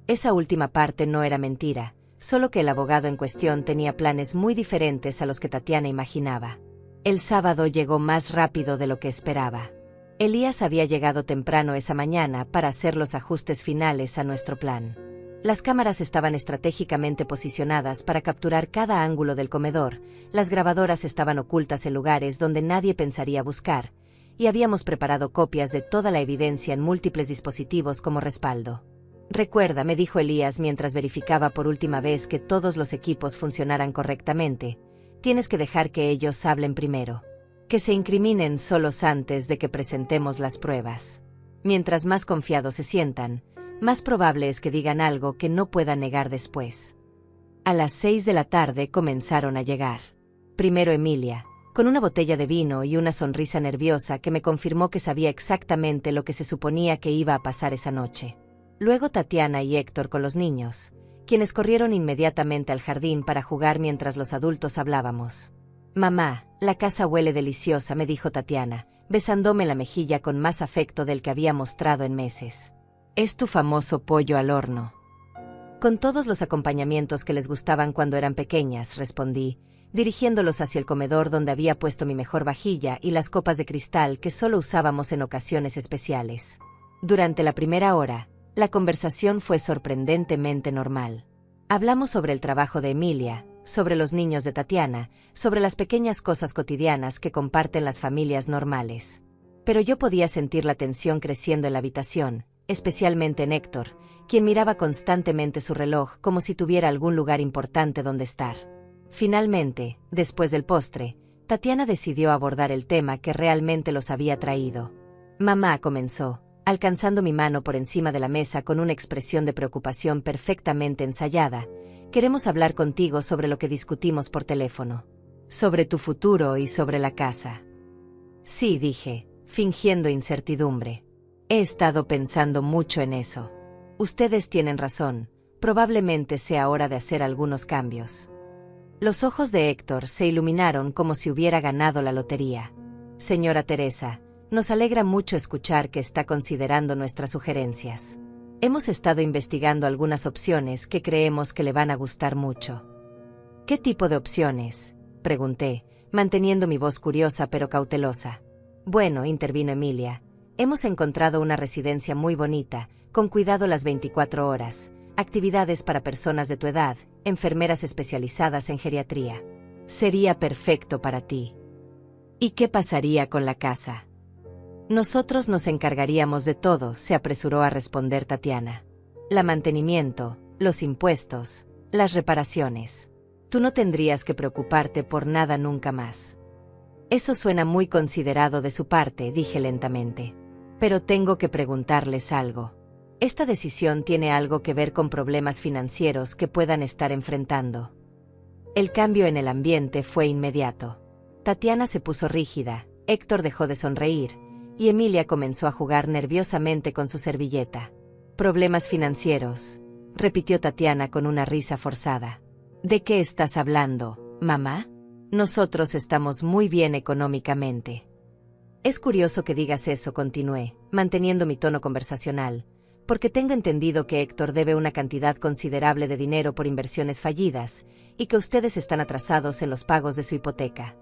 A: Esa última parte no era mentira, solo que el abogado en cuestión tenía planes muy diferentes a los que Tatiana imaginaba. El sábado llegó más rápido de lo que esperaba. Elías había llegado temprano esa mañana para hacer los ajustes finales a nuestro plan. Las cámaras estaban estratégicamente posicionadas para capturar cada ángulo del comedor, las grabadoras estaban ocultas en lugares donde nadie pensaría buscar, y habíamos preparado copias de toda la evidencia en múltiples dispositivos como respaldo. Recuerda, me dijo Elías mientras verificaba por última vez que todos los equipos funcionaran correctamente, tienes que dejar que ellos hablen primero. Que se incriminen solos antes de que presentemos las pruebas. Mientras más confiados se sientan, más probable es que digan algo que no puedan negar después. A las 6 de la tarde comenzaron a llegar. Primero Emilia, con una botella de vino y una sonrisa nerviosa que me confirmó que sabía exactamente lo que se suponía que iba a pasar esa noche. Luego Tatiana y Héctor con los niños, quienes corrieron inmediatamente al jardín para jugar mientras los adultos hablábamos. Mamá, la casa huele deliciosa, me dijo Tatiana, besándome la mejilla con más afecto del que había mostrado en meses. Es tu famoso pollo al horno. Con todos los acompañamientos que les gustaban cuando eran pequeñas, respondí, dirigiéndolos hacia el comedor donde había puesto mi mejor vajilla y las copas de cristal que solo usábamos en ocasiones especiales. Durante la primera hora, la conversación fue sorprendentemente normal. Hablamos sobre el trabajo de Emilia, sobre los niños de Tatiana, sobre las pequeñas cosas cotidianas que comparten las familias normales. Pero yo podía sentir la tensión creciendo en la habitación, especialmente en Héctor, quien miraba constantemente su reloj como si tuviera algún lugar importante donde estar. Finalmente, después del postre, Tatiana decidió abordar el tema que realmente los había traído. Mamá comenzó, alcanzando mi mano por encima de la mesa con una expresión de preocupación perfectamente ensayada. Queremos hablar contigo sobre lo que discutimos por teléfono. Sobre tu futuro y sobre la casa. Sí, dije, fingiendo incertidumbre. He estado pensando mucho en eso. Ustedes tienen razón, probablemente sea hora de hacer algunos cambios. Los ojos de Héctor se iluminaron como si hubiera ganado la lotería. Señora Teresa, nos alegra mucho escuchar que está considerando nuestras sugerencias. Hemos estado investigando algunas opciones que creemos que le van a gustar mucho. ¿Qué tipo de opciones?, pregunté, manteniendo mi voz curiosa pero cautelosa. Bueno, intervino Emilia, hemos encontrado una residencia muy bonita, con cuidado las 24 horas, actividades para personas de tu edad, enfermeras especializadas en geriatría. Sería perfecto para ti. ¿Y qué pasaría con la casa? Nosotros nos encargaríamos de todo, se apresuró a responder Tatiana. El mantenimiento, los impuestos, las reparaciones. Tú no tendrías que preocuparte por nada nunca más. Eso suena muy considerado de su parte, dije lentamente. Pero tengo que preguntarles algo. ¿Esta decisión tiene algo que ver con problemas financieros que puedan estar enfrentando? El cambio en el ambiente fue inmediato. Tatiana se puso rígida, Héctor dejó de sonreír, y Emilia comenzó a jugar nerviosamente con su servilleta. Problemas financieros, repitió Tatiana con una risa forzada. ¿De qué estás hablando, mamá? Nosotros estamos muy bien económicamente. Es curioso que digas eso, continué, manteniendo mi tono conversacional, porque tengo entendido que Héctor debe una cantidad considerable de dinero por inversiones fallidas, y que ustedes están atrasados en los pagos de su hipoteca.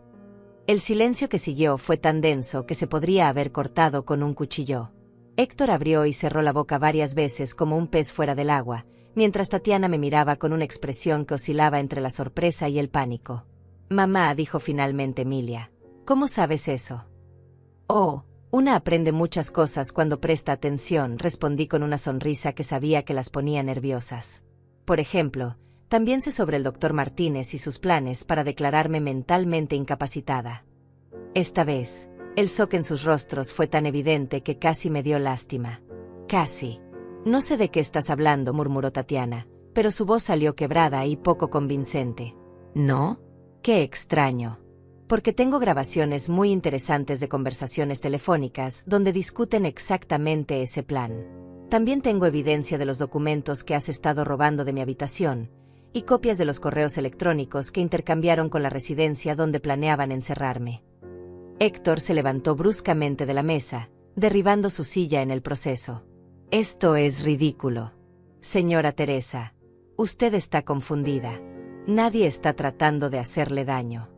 A: El silencio que siguió fue tan denso que se podría haber cortado con un cuchillo. Héctor abrió y cerró la boca varias veces como un pez fuera del agua, mientras Tatiana me miraba con una expresión que oscilaba entre la sorpresa y el pánico. Mamá, dijo finalmente Emilia, ¿cómo sabes eso? Oh, una aprende muchas cosas cuando presta atención, respondí con una sonrisa que sabía que las ponía nerviosas. Por ejemplo, también sé sobre el doctor Martínez y sus planes para declararme mentalmente incapacitada. Esta vez, el shock en sus rostros fue tan evidente que casi me dio lástima. Casi. No sé de qué estás hablando, murmuró Tatiana, pero su voz salió quebrada y poco convincente. ¿No? Qué extraño. Porque tengo grabaciones muy interesantes de conversaciones telefónicas donde discuten exactamente ese plan. También tengo evidencia de los documentos que has estado robando de mi habitación, y copias de los correos electrónicos que intercambiaron con la residencia donde planeaban encerrarme. Héctor se levantó bruscamente de la mesa, derribando su silla en el proceso. Esto es ridículo. Señora Teresa, usted está confundida. Nadie está tratando de hacerle daño.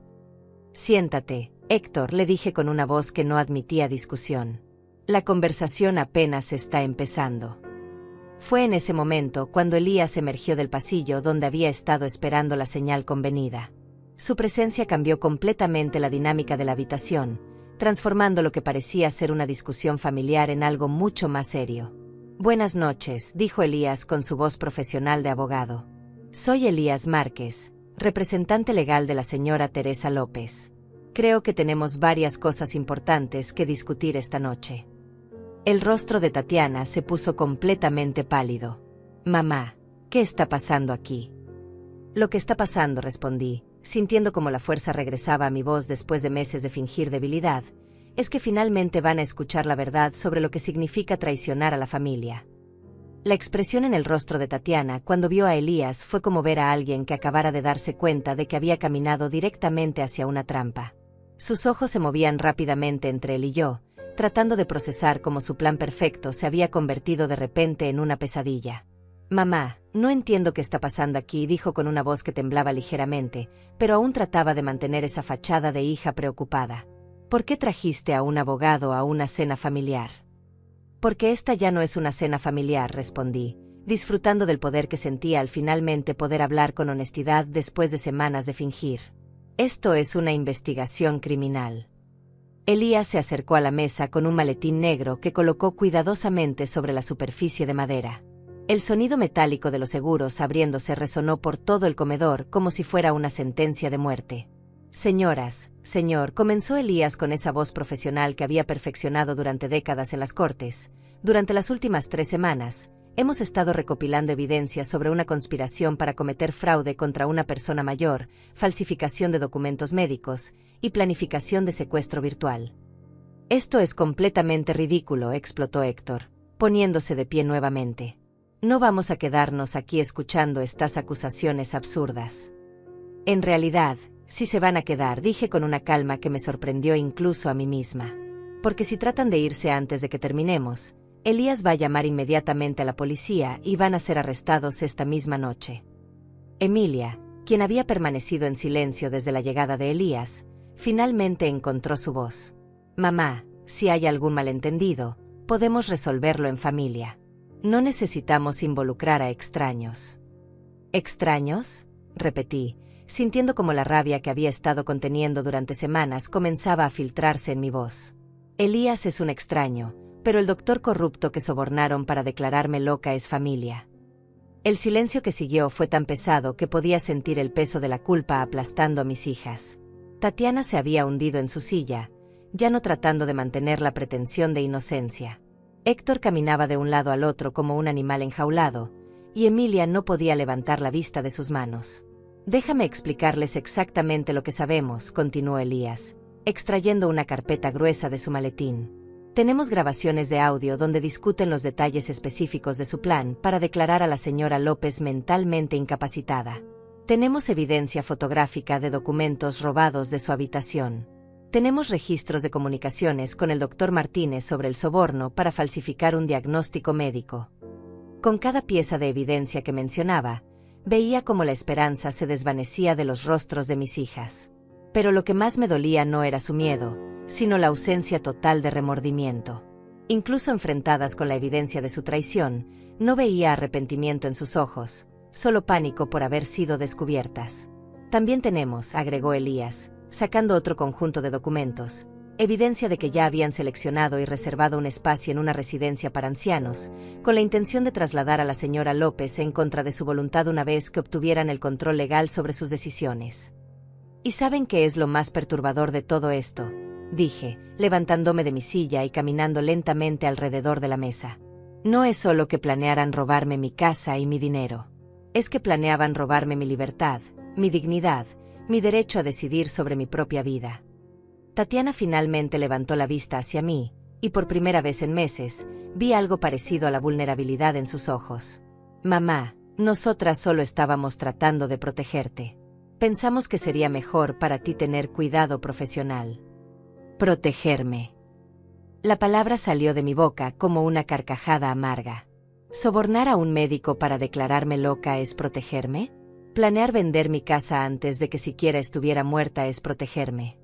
A: Siéntate, Héctor, le dije con una voz que no admitía discusión. La conversación apenas está empezando. Fue en ese momento cuando Elías emergió del pasillo donde había estado esperando la señal convenida. Su presencia cambió completamente la dinámica de la habitación, transformando lo que parecía ser una discusión familiar en algo mucho más serio. Buenas noches, dijo Elías con su voz profesional de abogado. Soy Elías Márquez, representante legal de la señora Teresa López. Creo que tenemos varias cosas importantes que discutir esta noche. El rostro de Tatiana se puso completamente pálido. Mamá, ¿qué está pasando aquí? Lo que está pasando, respondí, sintiendo como la fuerza regresaba a mi voz después de meses de fingir debilidad, es que finalmente van a escuchar la verdad sobre lo que significa traicionar a la familia. La expresión en el rostro de Tatiana cuando vio a Elías fue como ver a alguien que acabara de darse cuenta de que había caminado directamente hacia una trampa. Sus ojos se movían rápidamente entre él y yo, tratando de procesar cómo su plan perfecto se había convertido de repente en una pesadilla. Mamá, no entiendo qué está pasando aquí, dijo con una voz que temblaba ligeramente, pero aún trataba de mantener esa fachada de hija preocupada. ¿Por qué trajiste a un abogado a una cena familiar? Porque esta ya no es una cena familiar, respondí, disfrutando del poder que sentía al finalmente poder hablar con honestidad después de semanas de fingir. Esto es una investigación criminal. Elías se acercó a la mesa con un maletín negro que colocó cuidadosamente sobre la superficie de madera. El sonido metálico de los seguros abriéndose resonó por todo el comedor como si fuera una sentencia de muerte. Señoras, señor, comenzó Elías con esa voz profesional que había perfeccionado durante décadas en las cortes. Durante las últimas 3 semanas, hemos estado recopilando evidencia sobre una conspiración para cometer fraude contra una persona mayor, falsificación de documentos médicos y planificación de secuestro virtual. Esto es completamente ridículo, explotó Héctor, poniéndose de pie nuevamente. No vamos a quedarnos aquí escuchando estas acusaciones absurdas. En realidad, sí se van a quedar, dije con una calma que me sorprendió incluso a mí misma. Porque si tratan de irse antes de que terminemos, Elías va a llamar inmediatamente a la policía y van a ser arrestados esta misma noche. Emilia, quien había permanecido en silencio desde la llegada de Elías, finalmente encontró su voz. Mamá, si hay algún malentendido, podemos resolverlo en familia. No necesitamos involucrar a extraños. ¿Extraños?, repetí, sintiendo como la rabia que había estado conteniendo durante semanas comenzaba a filtrarse en mi voz. Elías es un extraño, pero el doctor corrupto que sobornaron para declararme loca es familia. El silencio que siguió fue tan pesado que podía sentir el peso de la culpa aplastando a mis hijas. Tatiana se había hundido en su silla, ya no tratando de mantener la pretensión de inocencia. Héctor caminaba de un lado al otro como un animal enjaulado, y Emilia no podía levantar la vista de sus manos. Déjame explicarles exactamente lo que sabemos, continuó Elías, extrayendo una carpeta gruesa de su maletín. Tenemos grabaciones de audio donde discuten los detalles específicos de su plan para declarar a la señora López mentalmente incapacitada. Tenemos evidencia fotográfica de documentos robados de su habitación. Tenemos registros de comunicaciones con el doctor Martínez sobre el soborno para falsificar un diagnóstico médico. Con cada pieza de evidencia que mencionaba, veía cómo la esperanza se desvanecía de los rostros de mis hijas. Pero lo que más me dolía no era su miedo, sino la ausencia total de remordimiento. Incluso enfrentadas con la evidencia de su traición, no veía arrepentimiento en sus ojos, solo pánico por haber sido descubiertas. También tenemos, agregó Elías, sacando otro conjunto de documentos, evidencia de que ya habían seleccionado y reservado un espacio en una residencia para ancianos, con la intención de trasladar a la señora López en contra de su voluntad una vez que obtuvieran el control legal sobre sus decisiones. ¿Y saben qué es lo más perturbador de todo esto?, dije, levantándome de mi silla y caminando lentamente alrededor de la mesa. No es solo que planearan robarme mi casa y mi dinero. Es que planeaban robarme mi libertad, mi dignidad, mi derecho a decidir sobre mi propia vida. Tatiana finalmente levantó la vista hacia mí, y por primera vez en meses, vi algo parecido a la vulnerabilidad en sus ojos. Mamá, nosotras solo estábamos tratando de protegerte. Pensamos que sería mejor para ti tener cuidado profesional. Protegerme. La palabra salió de mi boca como una carcajada amarga. ¿Sobornar a un médico para declararme loca es protegerme? ¿Planear vender mi casa antes de que siquiera estuviera muerta es protegerme?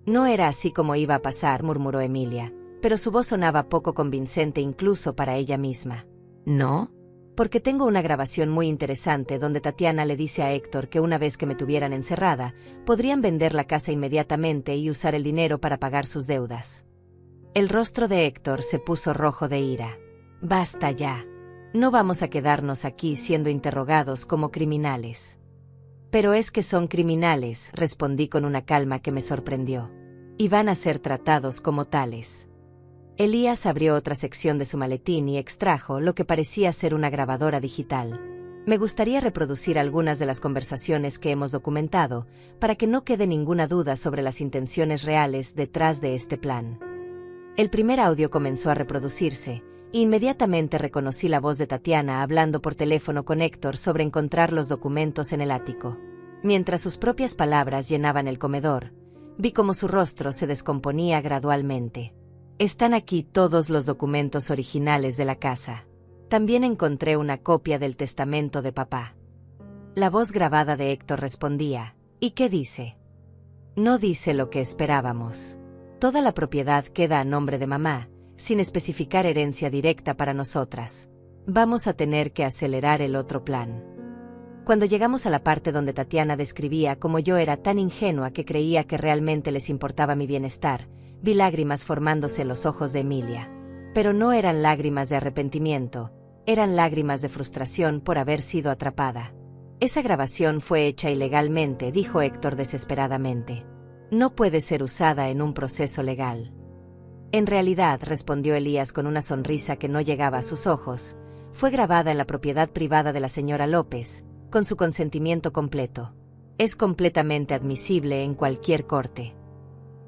A: No era así como iba a pasar, murmuró Emilia, pero su voz sonaba poco convincente incluso para ella misma. ¿No? Porque tengo una grabación muy interesante donde Tatiana le dice a Héctor que una vez que me tuvieran encerrada, podrían vender la casa inmediatamente y usar el dinero para pagar sus deudas. El rostro de Héctor se puso rojo de ira. Basta ya. No vamos a quedarnos aquí siendo interrogados como criminales. Pero es que son criminales, respondí con una calma que me sorprendió. Y van a ser tratados como tales. Elías abrió otra sección de su maletín y extrajo lo que parecía ser una grabadora digital. Me gustaría reproducir algunas de las conversaciones que hemos documentado, para que no quede ninguna duda sobre las intenciones reales detrás de este plan. El primer audio comenzó a reproducirse, e inmediatamente reconocí la voz de Tatiana hablando por teléfono con Héctor sobre encontrar los documentos en el ático. Mientras sus propias palabras llenaban el comedor, vi cómo su rostro se descomponía gradualmente. Están aquí todos los documentos originales de la casa. También encontré una copia del testamento de papá. La voz grabada de Héctor respondía, ¿y qué dice? No dice lo que esperábamos. Toda la propiedad queda a nombre de mamá, sin especificar herencia directa para nosotras. Vamos a tener que acelerar el otro plan. Cuando llegamos a la parte donde Tatiana describía cómo yo era tan ingenua que creía que realmente les importaba mi bienestar, vi lágrimas formándose en los ojos de Emilia. Pero no eran lágrimas de arrepentimiento, eran lágrimas de frustración por haber sido atrapada. Esa grabación fue hecha ilegalmente, dijo Héctor desesperadamente. No puede ser usada en un proceso legal. En realidad, respondió Elías con una sonrisa que no llegaba a sus ojos, fue grabada en la propiedad privada de la señora López, con su consentimiento completo. Es completamente admisible en cualquier corte.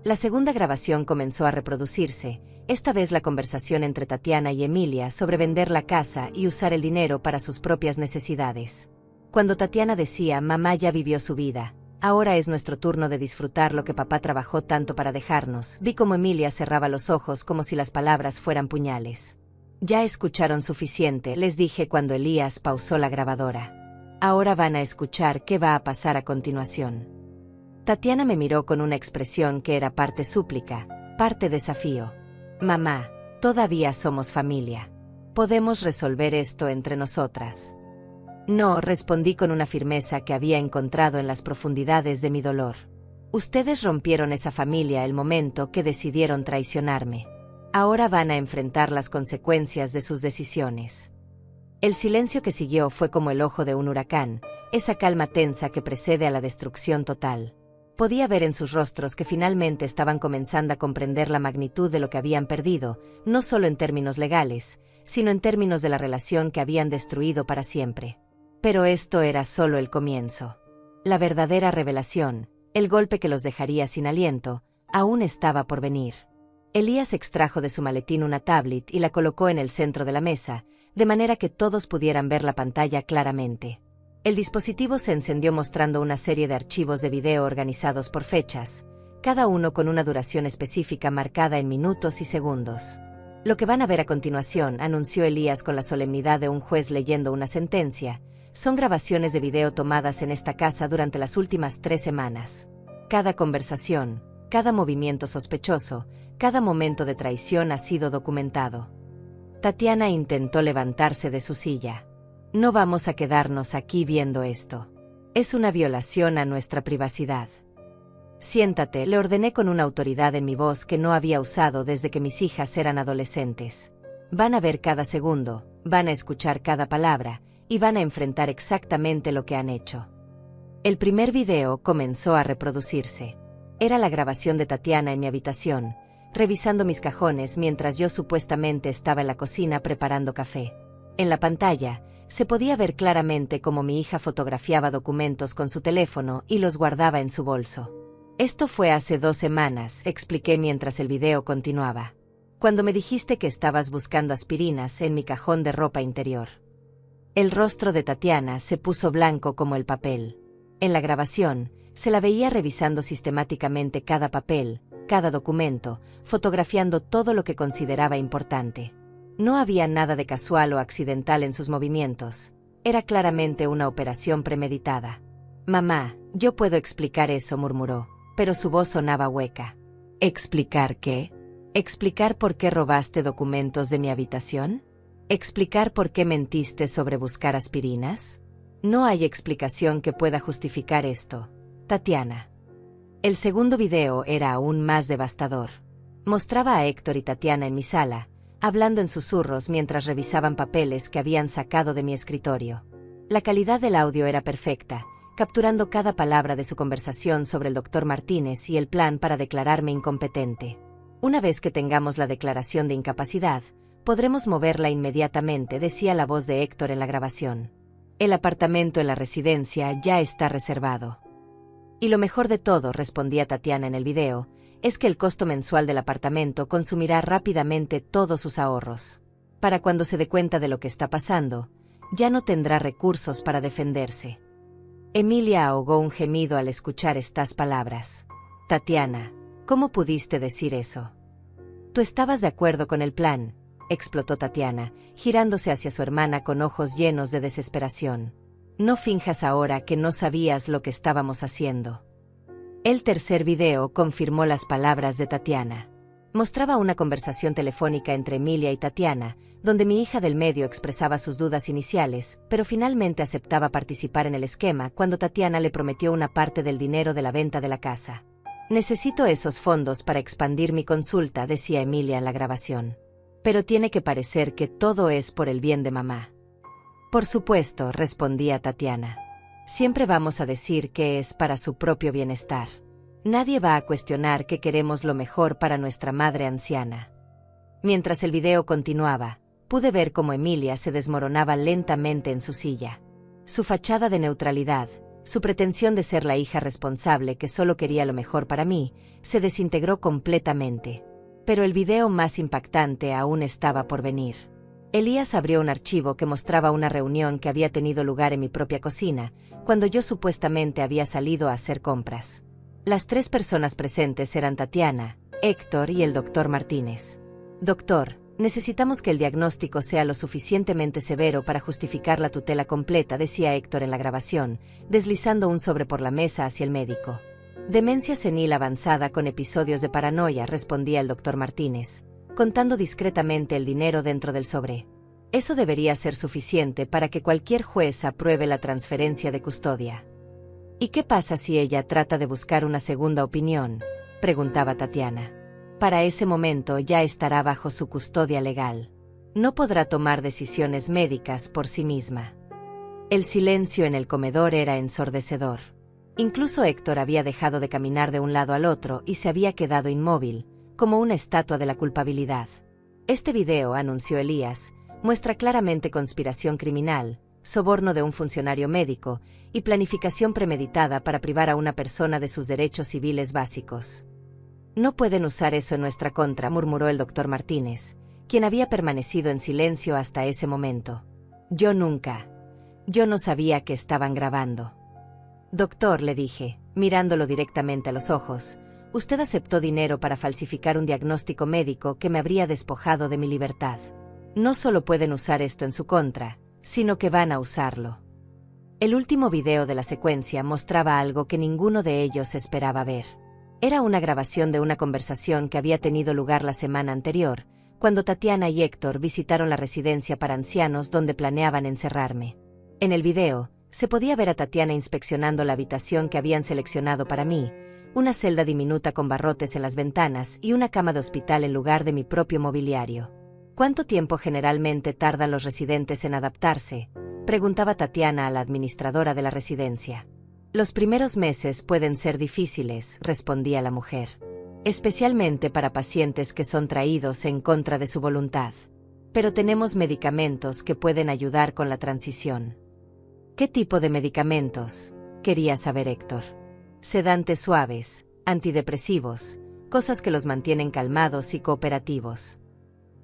A: La segunda grabación comenzó a reproducirse, esta vez la conversación entre Tatiana y Emilia sobre vender la casa y usar el dinero para sus propias necesidades. Cuando Tatiana decía, mamá ya vivió su vida, ahora es nuestro turno de disfrutar lo que papá trabajó tanto para dejarnos, vi como Emilia cerraba los ojos como si las palabras fueran puñales. Ya escucharon suficiente, les dije cuando Elías pausó la grabadora. Ahora van a escuchar qué va a pasar a continuación. Tatiana me miró con una expresión que era parte súplica, parte desafío. Mamá, todavía somos familia. Podemos resolver esto entre nosotras. No, respondí con una firmeza que había encontrado en las profundidades de mi dolor. Ustedes rompieron esa familia el momento que decidieron traicionarme. Ahora van a enfrentar las consecuencias de sus decisiones. El silencio que siguió fue como el ojo de un huracán, esa calma tensa que precede a la destrucción total. Podía ver en sus rostros que finalmente estaban comenzando a comprender la magnitud de lo que habían perdido, no solo en términos legales, sino en términos de la relación que habían destruido para siempre. Pero esto era solo el comienzo. La verdadera revelación, el golpe que los dejaría sin aliento, aún estaba por venir. Elías extrajo de su maletín una tablet y la colocó en el centro de la mesa, de manera que todos pudieran ver la pantalla claramente. El dispositivo se encendió mostrando una serie de archivos de video organizados por fechas, cada uno con una duración específica marcada en minutos y segundos. Lo que van a ver a continuación, anunció Elías con la solemnidad de un juez leyendo una sentencia, son grabaciones de video tomadas en esta casa durante las últimas 3 semanas. Cada conversación, cada movimiento sospechoso, cada momento de traición ha sido documentado. Tatiana intentó levantarse de su silla. No vamos a quedarnos aquí viendo esto. Es una violación a nuestra privacidad. Siéntate, le ordené con una autoridad en mi voz que no había usado desde que mis hijas eran adolescentes. Van a ver cada segundo, van a escuchar cada palabra, y van a enfrentar exactamente lo que han hecho. El primer video comenzó a reproducirse. Era la grabación de Tatiana en mi habitación, revisando mis cajones mientras yo supuestamente estaba en la cocina preparando café. En la pantalla, se podía ver claramente cómo mi hija fotografiaba documentos con su teléfono y los guardaba en su bolso. Esto fue hace 2 semanas, expliqué mientras el video continuaba. Cuando me dijiste que estabas buscando aspirinas en mi cajón de ropa interior. El rostro de Tatiana se puso blanco como el papel. En la grabación, se la veía revisando sistemáticamente cada papel, cada documento, fotografiando todo lo que consideraba importante. No había nada de casual o accidental en sus movimientos. Era claramente una operación premeditada. Mamá, yo puedo explicar eso, murmuró, pero su voz sonaba hueca. ¿Explicar qué? ¿Explicar por qué robaste documentos de mi habitación? ¿Explicar por qué mentiste sobre buscar aspirinas? No hay explicación que pueda justificar esto, Tatiana. El segundo video era aún más devastador. Mostraba a Héctor y Tatiana en mi sala, hablando en susurros mientras revisaban papeles que habían sacado de mi escritorio. La calidad del audio era perfecta, capturando cada palabra de su conversación sobre el doctor Martínez y el plan para declararme incompetente. Una vez que tengamos la declaración de incapacidad, podremos moverla inmediatamente, decía la voz de Héctor en la grabación. El apartamento en la residencia ya está reservado. Y lo mejor de todo, respondía Tatiana en el video, es que el costo mensual del apartamento consumirá rápidamente todos sus ahorros. Para cuando se dé cuenta de lo que está pasando, ya no tendrá recursos para defenderse. Emilia ahogó un gemido al escuchar estas palabras. Tatiana, ¿cómo pudiste decir eso? Tú estabas de acuerdo con el plan, explotó Tatiana, girándose hacia su hermana con ojos llenos de desesperación. No finjas ahora que no sabías lo que estábamos haciendo. El tercer video confirmó las palabras de Tatiana. Mostraba una conversación telefónica entre Emilia y Tatiana, donde mi hija del medio expresaba sus dudas iniciales, pero finalmente aceptaba participar en el esquema cuando Tatiana le prometió una parte del dinero de la venta de la casa. Necesito esos fondos para expandir mi consulta, decía Emilia en la grabación. Pero tiene que parecer que todo es por el bien de mamá. Por supuesto, respondía Tatiana. Siempre vamos a decir que es para su propio bienestar. Nadie va a cuestionar que queremos lo mejor para nuestra madre anciana. Mientras el video continuaba, pude ver cómo Emilia se desmoronaba lentamente en su silla. Su fachada de neutralidad, su pretensión de ser la hija responsable que solo quería lo mejor para mí, se desintegró completamente. Pero el video más impactante aún estaba por venir. Elías abrió un archivo que mostraba una reunión que había tenido lugar en mi propia cocina, cuando yo supuestamente había salido a hacer compras. Las 3 personas presentes eran Tatiana, Héctor y el doctor Martínez. Doctor, necesitamos que el diagnóstico sea lo suficientemente severo para justificar la tutela completa, decía Héctor en la grabación, deslizando un sobre por la mesa hacia el médico. Demencia senil avanzada con episodios de paranoia, respondía el doctor Martínez, contando discretamente el dinero dentro del sobre. Eso debería ser suficiente para que cualquier juez apruebe la transferencia de custodia. ¿Y qué pasa si ella trata de buscar una segunda opinión?, preguntaba Tatiana. Para ese momento ya estará bajo su custodia legal. No podrá tomar decisiones médicas por sí misma. El silencio en el comedor era ensordecedor. Incluso Héctor había dejado de caminar de un lado al otro y se había quedado inmóvil, como una estatua de la culpabilidad. Este video, anunció Elías, muestra claramente conspiración criminal, soborno de un funcionario médico y planificación premeditada para privar a una persona de sus derechos civiles básicos. No pueden usar eso en nuestra contra, murmuró el doctor Martínez, quien había permanecido en silencio hasta ese momento. Yo no sabía que estaban grabando. Doctor, le dije, mirándolo directamente a los ojos, usted aceptó dinero para falsificar un diagnóstico médico que me habría despojado de mi libertad. No solo pueden usar esto en su contra, sino que van a usarlo. El último video de la secuencia mostraba algo que ninguno de ellos esperaba ver. Era una grabación de una conversación que había tenido lugar la semana anterior, cuando Tatiana y Héctor visitaron la residencia para ancianos donde planeaban encerrarme. En el video, se podía ver a Tatiana inspeccionando la habitación que habían seleccionado para mí, una celda diminuta con barrotes en las ventanas y una cama de hospital en lugar de mi propio mobiliario. ¿Cuánto tiempo generalmente tardan los residentes en adaptarse?, preguntaba Tatiana a la administradora de la residencia. Los primeros meses pueden ser difíciles, respondía la mujer, especialmente para pacientes que son traídos en contra de su voluntad. Pero tenemos medicamentos que pueden ayudar con la transición. ¿Qué tipo de medicamentos?, quería saber Héctor. Sedantes suaves, antidepresivos, cosas que los mantienen calmados y cooperativos.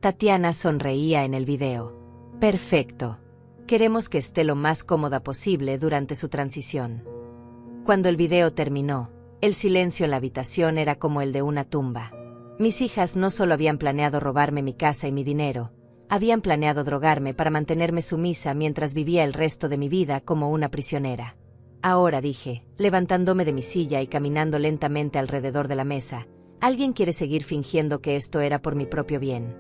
A: Tatiana sonreía en el video. Perfecto. Queremos que esté lo más cómoda posible durante su transición. Cuando el video terminó, el silencio en la habitación era como el de una tumba. Mis hijas no solo habían planeado robarme mi casa y mi dinero, habían planeado drogarme para mantenerme sumisa mientras vivía el resto de mi vida como una prisionera. Ahora, dije, levantándome de mi silla y caminando lentamente alrededor de la mesa, alguien quiere seguir fingiendo que esto era por mi propio bien.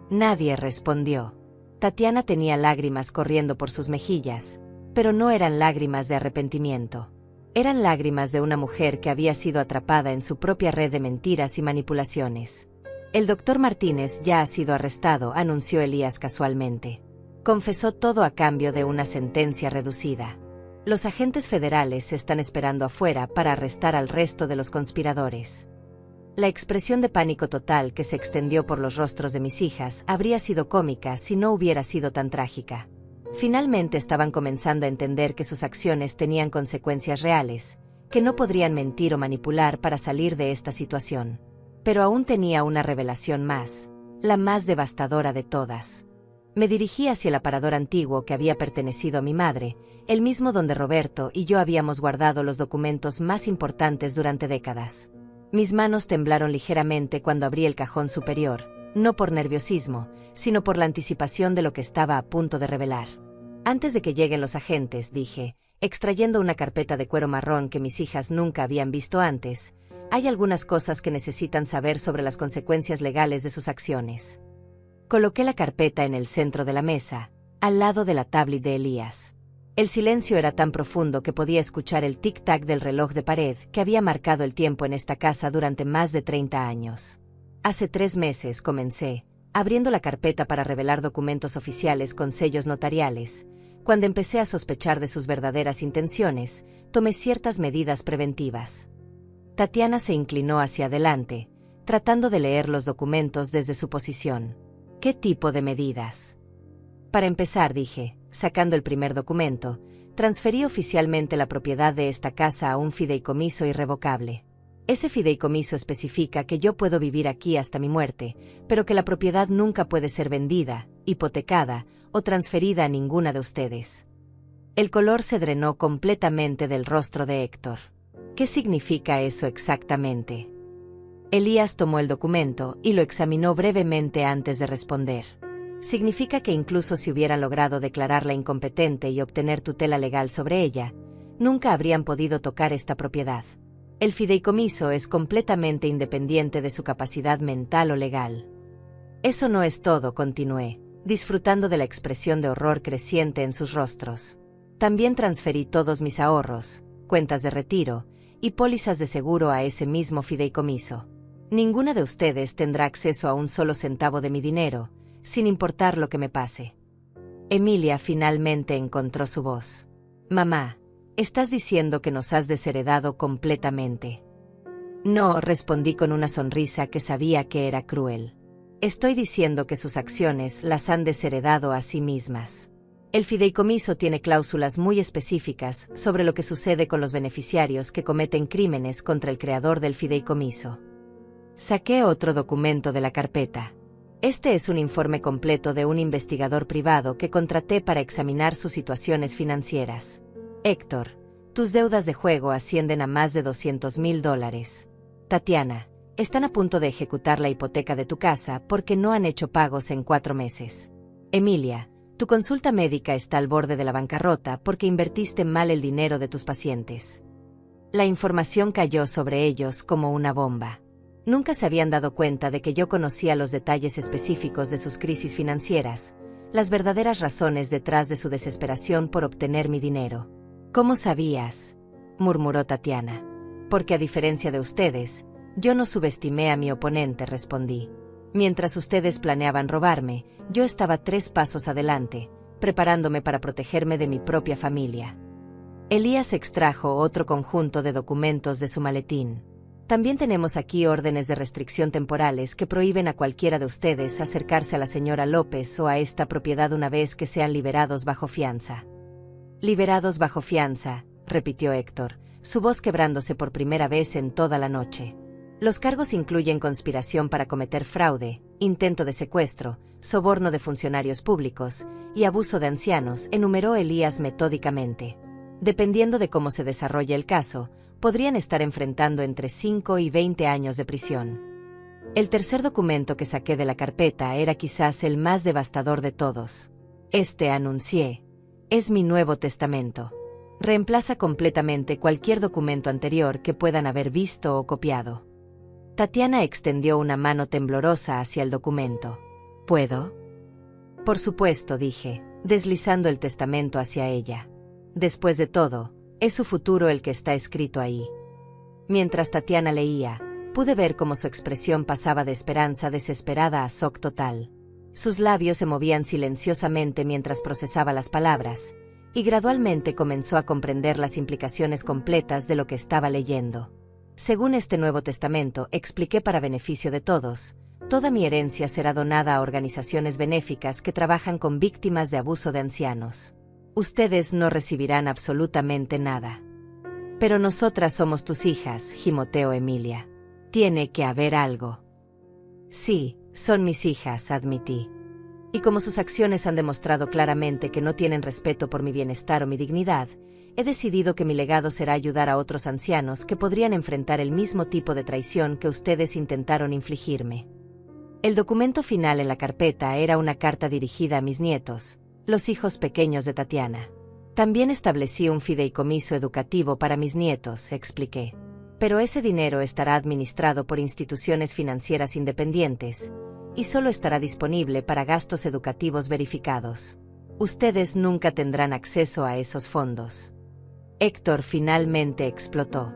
A: Nadie respondió. Tatiana tenía lágrimas corriendo por sus mejillas, pero no eran lágrimas de arrepentimiento. Eran lágrimas de una mujer que había sido atrapada en su propia red de mentiras y manipulaciones. El doctor Martínez ya ha sido arrestado, anunció Elías casualmente. Confesó todo a cambio de una sentencia reducida. Los agentes federales están esperando afuera para arrestar al resto de los conspiradores. La expresión de pánico total que se extendió por los rostros de mis hijas habría sido cómica si no hubiera sido tan trágica. Finalmente estaban comenzando a entender que sus acciones tenían consecuencias reales, que no podrían mentir o manipular para salir de esta situación. Pero aún tenía una revelación más, la más devastadora de todas. Me dirigí hacia el aparador antiguo que había pertenecido a mi madre, el mismo donde Roberto y yo habíamos guardado los documentos más importantes durante décadas. Mis manos temblaron ligeramente cuando abrí el cajón superior, no por nerviosismo, sino por la anticipación de lo que estaba a punto de revelar. Antes de que lleguen los agentes, dije, extrayendo una carpeta de cuero marrón que mis hijas nunca habían visto antes, hay algunas cosas que necesitan saber sobre las consecuencias legales de sus acciones. Coloqué la carpeta en el centro de la mesa, al lado de la tablet de Elías. El silencio era tan profundo que podía escuchar el tic-tac del reloj de pared que había marcado el tiempo en esta casa durante más de 30 años. Hace 3 meses comencé, abriendo la carpeta para revelar documentos oficiales con sellos notariales. Cuando empecé a sospechar de sus verdaderas intenciones, tomé ciertas medidas preventivas. Tatiana se inclinó hacia adelante, tratando de leer los documentos desde su posición. ¿Qué tipo de medidas? Para empezar, dije, sacando el primer documento, transferí oficialmente la propiedad de esta casa a un fideicomiso irrevocable. Ese fideicomiso especifica que yo puedo vivir aquí hasta mi muerte, pero que la propiedad nunca puede ser vendida, hipotecada o transferida a ninguna de ustedes. El color se drenó completamente del rostro de Héctor. ¿Qué significa eso exactamente? Elías tomó el documento y lo examinó brevemente antes de responder. Significa que incluso si hubieran logrado declararla incompetente y obtener tutela legal sobre ella, nunca habrían podido tocar esta propiedad. El fideicomiso es completamente independiente de su capacidad mental o legal. Eso no es todo, continué, disfrutando de la expresión de horror creciente en sus rostros. También transferí todos mis ahorros, cuentas de retiro y pólizas de seguro a ese mismo fideicomiso. Ninguna de ustedes tendrá acceso a un solo centavo de mi dinero, sin importar lo que me pase. Emilia finalmente encontró su voz. Mamá, ¿estás diciendo que nos has desheredado completamente? No, respondí con una sonrisa que sabía que era cruel. Estoy diciendo que sus acciones las han desheredado a sí mismas. El fideicomiso tiene cláusulas muy específicas sobre lo que sucede con los beneficiarios que cometen crímenes contra el creador del fideicomiso. Saqué otro documento de la carpeta. Este es un informe completo de un investigador privado que contraté para examinar sus situaciones financieras. Héctor, tus deudas de juego ascienden a más de $200,000. Tatiana, están a punto de ejecutar la hipoteca de tu casa porque no han hecho pagos en 4 meses. Emilia, tu consulta médica está al borde de la bancarrota porque invertiste mal el dinero de tus pacientes. La información cayó sobre ellos como una bomba. Nunca se habían dado cuenta de que yo conocía los detalles específicos de sus crisis financieras, las verdaderas razones detrás de su desesperación por obtener mi dinero. ¿Cómo sabías?, murmuró Tatiana. Porque a diferencia de ustedes, yo no subestimé a mi oponente, respondí. Mientras ustedes planeaban robarme, yo estaba 3 pasos adelante, preparándome para protegerme de mi propia familia. Elías extrajo otro conjunto de documentos de su maletín. También tenemos aquí órdenes de restricción temporales que prohíben a cualquiera de ustedes acercarse a la señora López o a esta propiedad una vez que sean liberados bajo fianza. Liberados bajo fianza, repitió Héctor, su voz quebrándose por primera vez en toda la noche. Los cargos incluyen conspiración para cometer fraude, intento de secuestro, soborno de funcionarios públicos y abuso de ancianos, enumeró Elías metódicamente. Dependiendo de cómo se desarrolle el caso, podrían estar enfrentando entre 5 y 20 años de prisión. El tercer documento que saqué de la carpeta era quizás el más devastador de todos. Anuncié, es mi Nuevo Testamento. Reemplaza completamente cualquier documento anterior que puedan haber visto o copiado. Tatiana extendió una mano temblorosa hacia el documento. ¿Puedo? Por supuesto, dije, deslizando el testamento hacia ella. Después de todo, es su futuro el que está escrito ahí. Mientras Tatiana leía, pude ver cómo su expresión pasaba de esperanza desesperada a shock total. Sus labios se movían silenciosamente mientras procesaba las palabras, y gradualmente comenzó a comprender las implicaciones completas de lo que estaba leyendo. Según este Nuevo Testamento, expliqué para beneficio de todos, toda mi herencia será donada a organizaciones benéficas que trabajan con víctimas de abuso de ancianos. Ustedes no recibirán absolutamente nada. Pero nosotras somos tus hijas, gimoteó Emilia. Tiene que haber algo. Sí, son mis hijas, admití. Y como sus acciones han demostrado claramente que no tienen respeto por mi bienestar o mi dignidad, he decidido que mi legado será ayudar a otros ancianos que podrían enfrentar el mismo tipo de traición que ustedes intentaron infligirme. El documento final en la carpeta era una carta dirigida a mis nietos, los hijos pequeños de Tatiana. También establecí un fideicomiso educativo para mis nietos, expliqué. Pero ese dinero estará administrado por instituciones financieras independientes y solo estará disponible para gastos educativos verificados. Ustedes nunca tendrán acceso a esos fondos. Héctor finalmente explotó.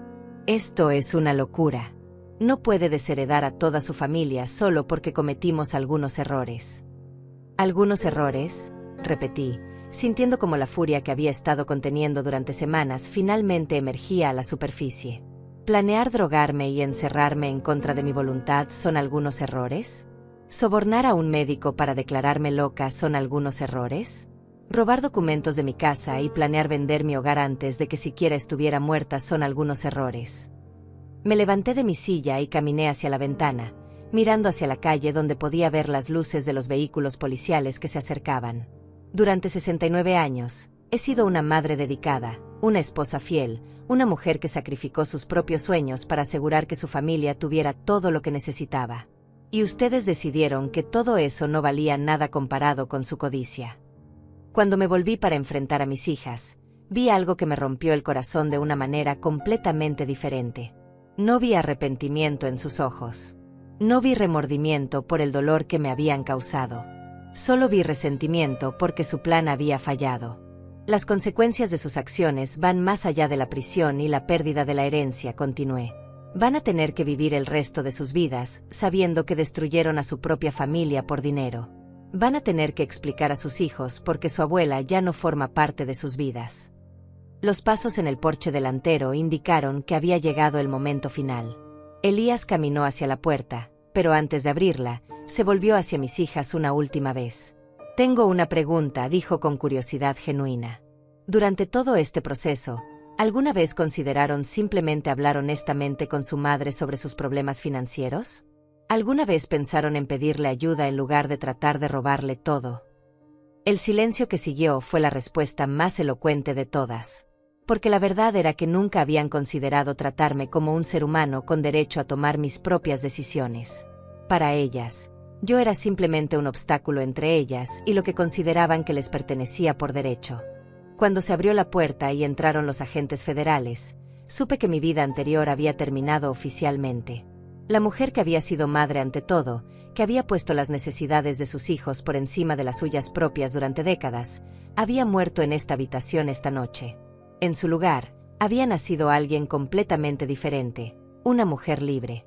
A: Esto es una locura. No puede desheredar a toda su familia solo porque cometimos algunos errores. ¿Algunos errores?, repetí, sintiendo como la furia que había estado conteniendo durante semanas finalmente emergía a la superficie. ¿Planear drogarme y encerrarme en contra de mi voluntad son algunos errores? ¿Sobornar a un médico para declararme loca son algunos errores? ¿Robar documentos de mi casa y planear vender mi hogar antes de que siquiera estuviera muerta son algunos errores? Me levanté de mi silla y caminé hacia la ventana, mirando hacia la calle donde podía ver las luces de los vehículos policiales que se acercaban. Durante 69 años, he sido una madre dedicada, una esposa fiel, una mujer que sacrificó sus propios sueños para asegurar que su familia tuviera todo lo que necesitaba. Y ustedes decidieron que todo eso no valía nada comparado con su codicia. Cuando me volví para enfrentar a mis hijas, vi algo que me rompió el corazón de una manera completamente diferente. No vi arrepentimiento en sus ojos. No vi remordimiento por el dolor que me habían causado. Solo vi resentimiento porque su plan había fallado. Las consecuencias de sus acciones van más allá de la prisión y la pérdida de la herencia, continué. Van a tener que vivir el resto de sus vidas sabiendo que destruyeron a su propia familia por dinero. Van a tener que explicar a sus hijos por qué su abuela ya no forma parte de sus vidas. Los pasos en el porche delantero indicaron que había llegado el momento final. Elías caminó hacia la puerta, pero antes de abrirla, se volvió hacia mis hijas una última vez. Tengo una pregunta, dijo con curiosidad genuina. Durante todo este proceso, ¿alguna vez consideraron simplemente hablar honestamente con su madre sobre sus problemas financieros? ¿Alguna vez pensaron en pedirle ayuda en lugar de tratar de robarle todo? El silencio que siguió fue la respuesta más elocuente de todas. Porque la verdad era que nunca habían considerado tratarme como un ser humano con derecho a tomar mis propias decisiones. Para ellas, yo era simplemente un obstáculo entre ellas y lo que consideraban que les pertenecía por derecho. Cuando se abrió la puerta y entraron los agentes federales, supe que mi vida anterior había terminado oficialmente. La mujer que había sido madre ante todo, que había puesto las necesidades de sus hijos por encima de las suyas propias durante décadas, había muerto en esta habitación esta noche. En su lugar, había nacido alguien completamente diferente, una mujer libre.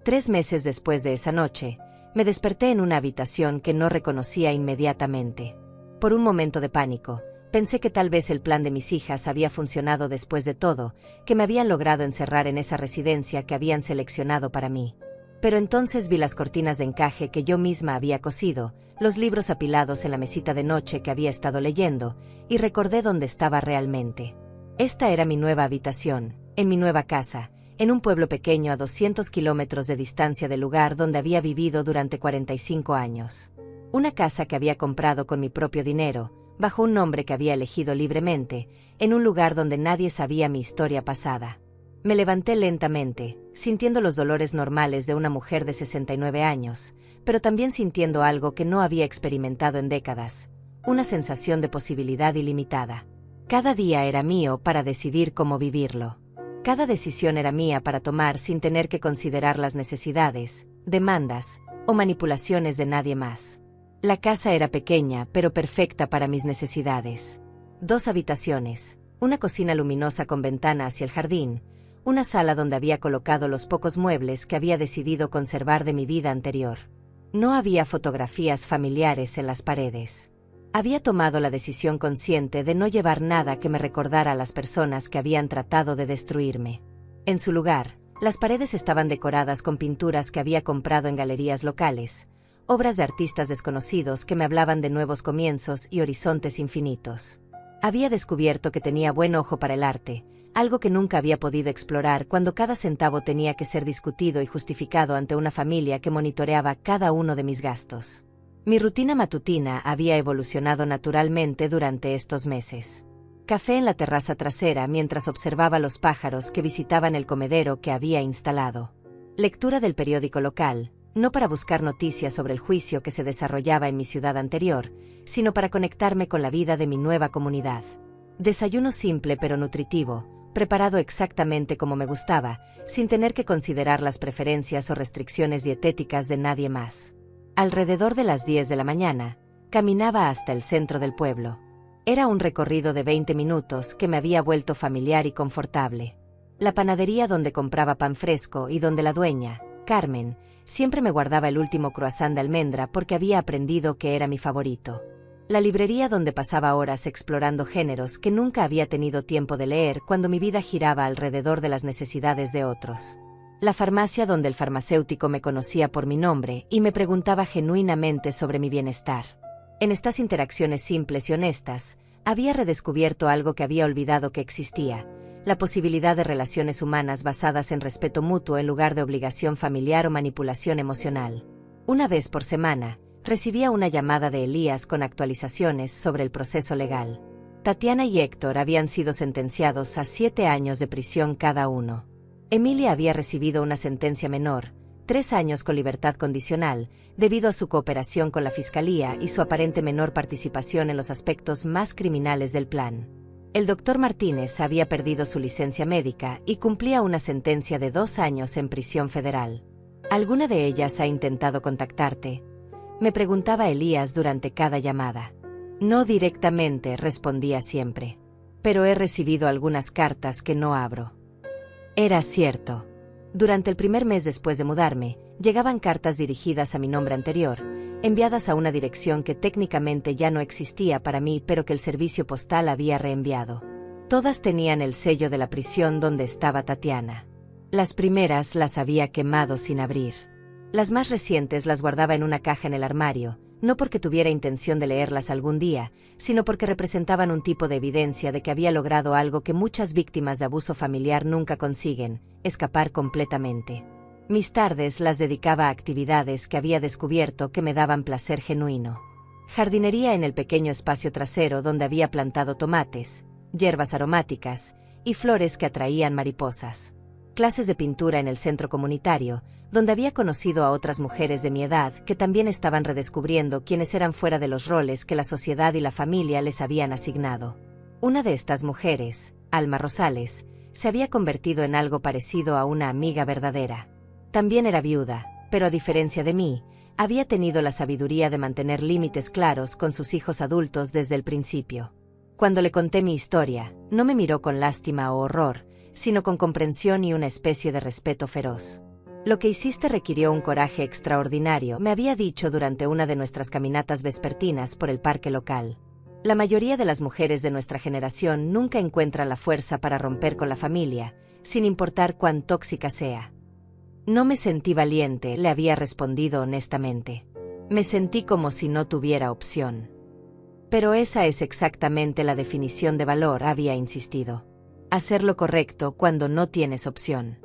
A: 3 meses después de esa noche, me desperté en una habitación que no reconocía inmediatamente. Por un momento de pánico, pensé que tal vez el plan de mis hijas había funcionado después de todo, que me habían logrado encerrar en esa residencia que habían seleccionado para mí. Pero entonces vi las cortinas de encaje que yo misma había cosido, los libros apilados en la mesita de noche que había estado leyendo, y recordé dónde estaba realmente. Esta era mi nueva habitación, en mi nueva casa, en un pueblo pequeño a 200 kilómetros de distancia del lugar donde había vivido durante 45 años. Una casa que había comprado con mi propio dinero, bajo un nombre que había elegido libremente, en un lugar donde nadie sabía mi historia pasada. Me levanté lentamente, sintiendo los dolores normales de una mujer de 69 años, pero también sintiendo algo que no había experimentado en décadas, una sensación de posibilidad ilimitada. Cada día era mío para decidir cómo vivirlo. Cada decisión era mía para tomar sin tener que considerar las necesidades, demandas o manipulaciones de nadie más. La casa era pequeña pero perfecta para mis necesidades. 2 habitaciones, una cocina luminosa con ventana hacia el jardín, una sala donde había colocado los pocos muebles que había decidido conservar de mi vida anterior. No había fotografías familiares en las paredes. Había tomado la decisión consciente de no llevar nada que me recordara a las personas que habían tratado de destruirme. En su lugar, las paredes estaban decoradas con pinturas que había comprado en galerías locales, obras de artistas desconocidos que me hablaban de nuevos comienzos y horizontes infinitos. Había descubierto que tenía buen ojo para el arte, algo que nunca había podido explorar cuando cada centavo tenía que ser discutido y justificado ante una familia que monitoreaba cada uno de mis gastos. Mi rutina matutina había evolucionado naturalmente durante estos meses. Café en la terraza trasera mientras observaba los pájaros que visitaban el comedero que había instalado. Lectura del periódico local, no para buscar noticias sobre el juicio que se desarrollaba en mi ciudad anterior, sino para conectarme con la vida de mi nueva comunidad. Desayuno simple pero nutritivo, preparado exactamente como me gustaba, sin tener que considerar las preferencias o restricciones dietéticas de nadie más. Alrededor de las 10 de la mañana, caminaba hasta el centro del pueblo. Era un recorrido de 20 minutos que me había vuelto familiar y confortable. La panadería donde compraba pan fresco y donde la dueña, Carmen, siempre me guardaba el último croissant de almendra porque había aprendido que era mi favorito. La librería donde pasaba horas explorando géneros que nunca había tenido tiempo de leer cuando mi vida giraba alrededor de las necesidades de otros. La farmacia donde el farmacéutico me conocía por mi nombre y me preguntaba genuinamente sobre mi bienestar. En estas interacciones simples y honestas, había redescubierto algo que había olvidado que existía: la posibilidad de relaciones humanas basadas en respeto mutuo en lugar de obligación familiar o manipulación emocional. Una vez por semana, recibía una llamada de Elías con actualizaciones sobre el proceso legal. Tatiana y Héctor habían sido sentenciados a 7 años de prisión cada uno. Emilia había recibido una sentencia menor, 3 años con libertad condicional, debido a su cooperación con la fiscalía y su aparente menor participación en los aspectos más criminales del plan. El doctor Martínez había perdido su licencia médica y cumplía una sentencia de 2 años en prisión federal. ¿Alguna de ellas ha intentado contactarte?, me preguntaba Elías durante cada llamada. No directamente, respondía siempre. Pero he recibido algunas cartas que no abro. Era cierto. Durante el primer mes después de mudarme, llegaban cartas dirigidas a mi nombre anterior, enviadas a una dirección que técnicamente ya no existía para mí pero que el servicio postal había reenviado. Todas tenían el sello de la prisión donde estaba Tatiana. Las primeras las había quemado sin abrir. Las más recientes las guardaba en una caja en el armario, no porque tuviera intención de leerlas algún día, sino porque representaban un tipo de evidencia de que había logrado algo que muchas víctimas de abuso familiar nunca consiguen: escapar completamente. Mis tardes las dedicaba a actividades que había descubierto que me daban placer genuino. Jardinería en el pequeño espacio trasero donde había plantado tomates, hierbas aromáticas y flores que atraían mariposas. Clases de pintura en el centro comunitario, donde había conocido a otras mujeres de mi edad que también estaban redescubriendo quiénes eran fuera de los roles que la sociedad y la familia les habían asignado. Una de estas mujeres, Alma Rosales, se había convertido en algo parecido a una amiga verdadera. También era viuda, pero a diferencia de mí, había tenido la sabiduría de mantener límites claros con sus hijos adultos desde el principio. Cuando le conté mi historia, no me miró con lástima o horror, sino con comprensión y una especie de respeto feroz. Lo que hiciste requirió un coraje extraordinario, me había dicho durante una de nuestras caminatas vespertinas por el parque local. La mayoría de las mujeres de nuestra generación nunca encuentran la fuerza para romper con la familia, sin importar cuán tóxica sea. No me sentí valiente, le había respondido honestamente. Me sentí como si no tuviera opción. Pero esa es exactamente la definición de valor, había insistido. Hacer lo correcto cuando no tienes opción.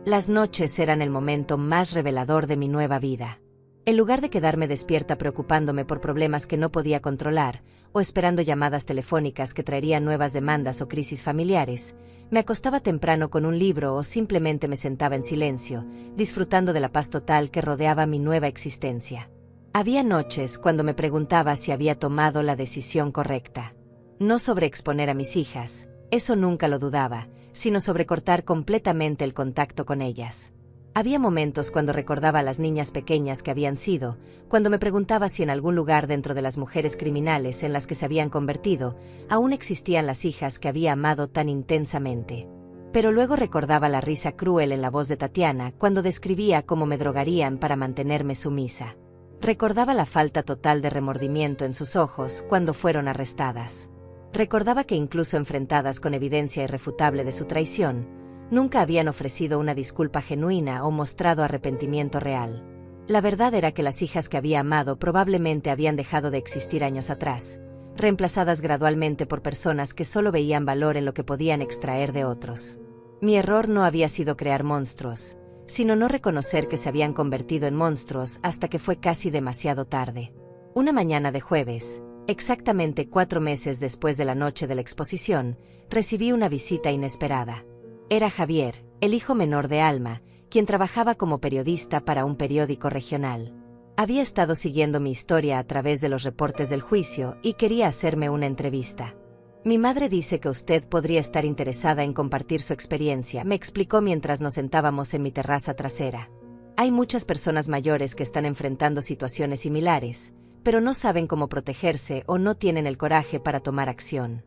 A: Las noches eran el momento más revelador de mi nueva vida. En lugar de quedarme despierta preocupándome por problemas que no podía controlar, o esperando llamadas telefónicas que traerían nuevas demandas o crisis familiares, me acostaba temprano con un libro o simplemente me sentaba en silencio, disfrutando de la paz total que rodeaba mi nueva existencia. Había noches cuando me preguntaba si había tomado la decisión correcta. No sobreexponer a mis hijas, eso nunca lo dudaba, sino sobre cortar completamente el contacto con ellas. Había momentos cuando recordaba a las niñas pequeñas que habían sido, cuando me preguntaba si en algún lugar dentro de las mujeres criminales en las que se habían convertido, aún existían las hijas que había amado tan intensamente. Pero luego recordaba la risa cruel en la voz de Tatiana cuando describía cómo me drogarían para mantenerme sumisa. Recordaba la falta total de remordimiento en sus ojos cuando fueron arrestadas. Recordaba que incluso enfrentadas con evidencia irrefutable de su traición, nunca habían ofrecido una disculpa genuina o mostrado arrepentimiento real. La verdad era que las hijas que había amado probablemente habían dejado de existir años atrás, reemplazadas gradualmente por personas que solo veían valor en lo que podían extraer de otros. Mi error no había sido crear monstruos, sino no reconocer que se habían convertido en monstruos hasta que fue casi demasiado tarde. Una mañana de jueves, exactamente 4 meses después de la noche de la exposición, recibí una visita inesperada. Era Javier, el hijo menor de Alma, quien trabajaba como periodista para un periódico regional. Había estado siguiendo mi historia a través de los reportes del juicio y quería hacerme una entrevista. Mi madre dice que usted podría estar interesada en compartir su experiencia, me explicó mientras nos sentábamos en mi terraza trasera. Hay muchas personas mayores que están enfrentando situaciones similares, pero no saben cómo protegerse o no tienen el coraje para tomar acción.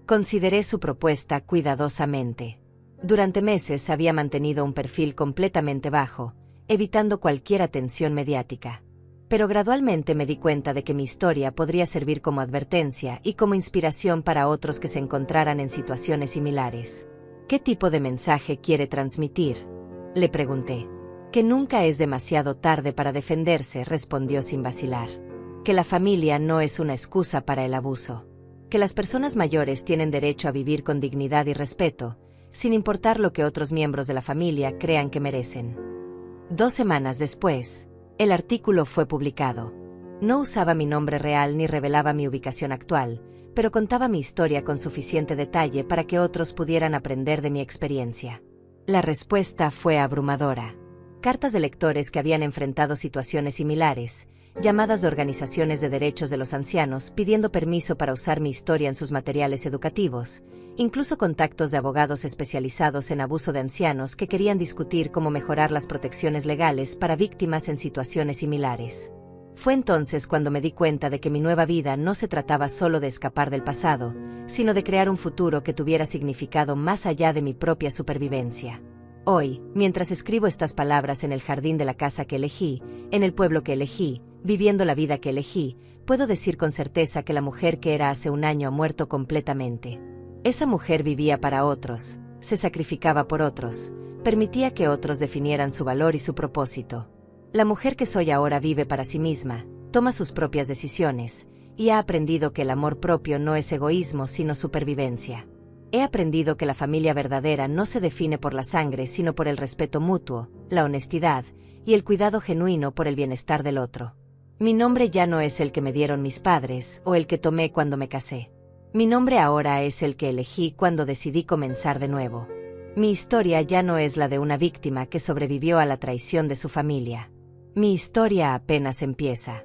A: Consideré su propuesta cuidadosamente. Durante meses había mantenido un perfil completamente bajo, evitando cualquier atención mediática. Pero gradualmente me di cuenta de que mi historia podría servir como advertencia y como inspiración para otros que se encontraran en situaciones similares. ¿Qué tipo de mensaje quiere transmitir?, le pregunté. Que nunca es demasiado tarde para defenderse, respondió sin vacilar. Que la familia no es una excusa para el abuso. Que las personas mayores tienen derecho a vivir con dignidad y respeto, sin importar lo que otros miembros de la familia crean que merecen. 2 semanas después, el artículo fue publicado. No usaba mi nombre real ni revelaba mi ubicación actual, pero contaba mi historia con suficiente detalle para que otros pudieran aprender de mi experiencia. La respuesta fue abrumadora. Cartas de lectores que habían enfrentado situaciones similares, llamadas de organizaciones de derechos de los ancianos pidiendo permiso para usar mi historia en sus materiales educativos, incluso contactos de abogados especializados en abuso de ancianos que querían discutir cómo mejorar las protecciones legales para víctimas en situaciones similares. Fue entonces cuando me di cuenta de que mi nueva vida no se trataba solo de escapar del pasado, sino de crear un futuro que tuviera significado más allá de mi propia supervivencia. Hoy, mientras escribo estas palabras en el jardín de la casa que elegí, en el pueblo que elegí, viviendo la vida que elegí, puedo decir con certeza que la mujer que era hace un año ha muerto completamente. Esa mujer vivía para otros, se sacrificaba por otros, permitía que otros definieran su valor y su propósito. La mujer que soy ahora vive para sí misma, toma sus propias decisiones, y ha aprendido que el amor propio no es egoísmo sino supervivencia. He aprendido que la familia verdadera no se define por la sangre sino por el respeto mutuo, la honestidad y el cuidado genuino por el bienestar del otro. Mi nombre ya no es el que me dieron mis padres o el que tomé cuando me casé. Mi nombre ahora es el que elegí cuando decidí comenzar de nuevo. Mi historia ya no es la de una víctima que sobrevivió a la traición de su familia. Mi historia apenas empieza.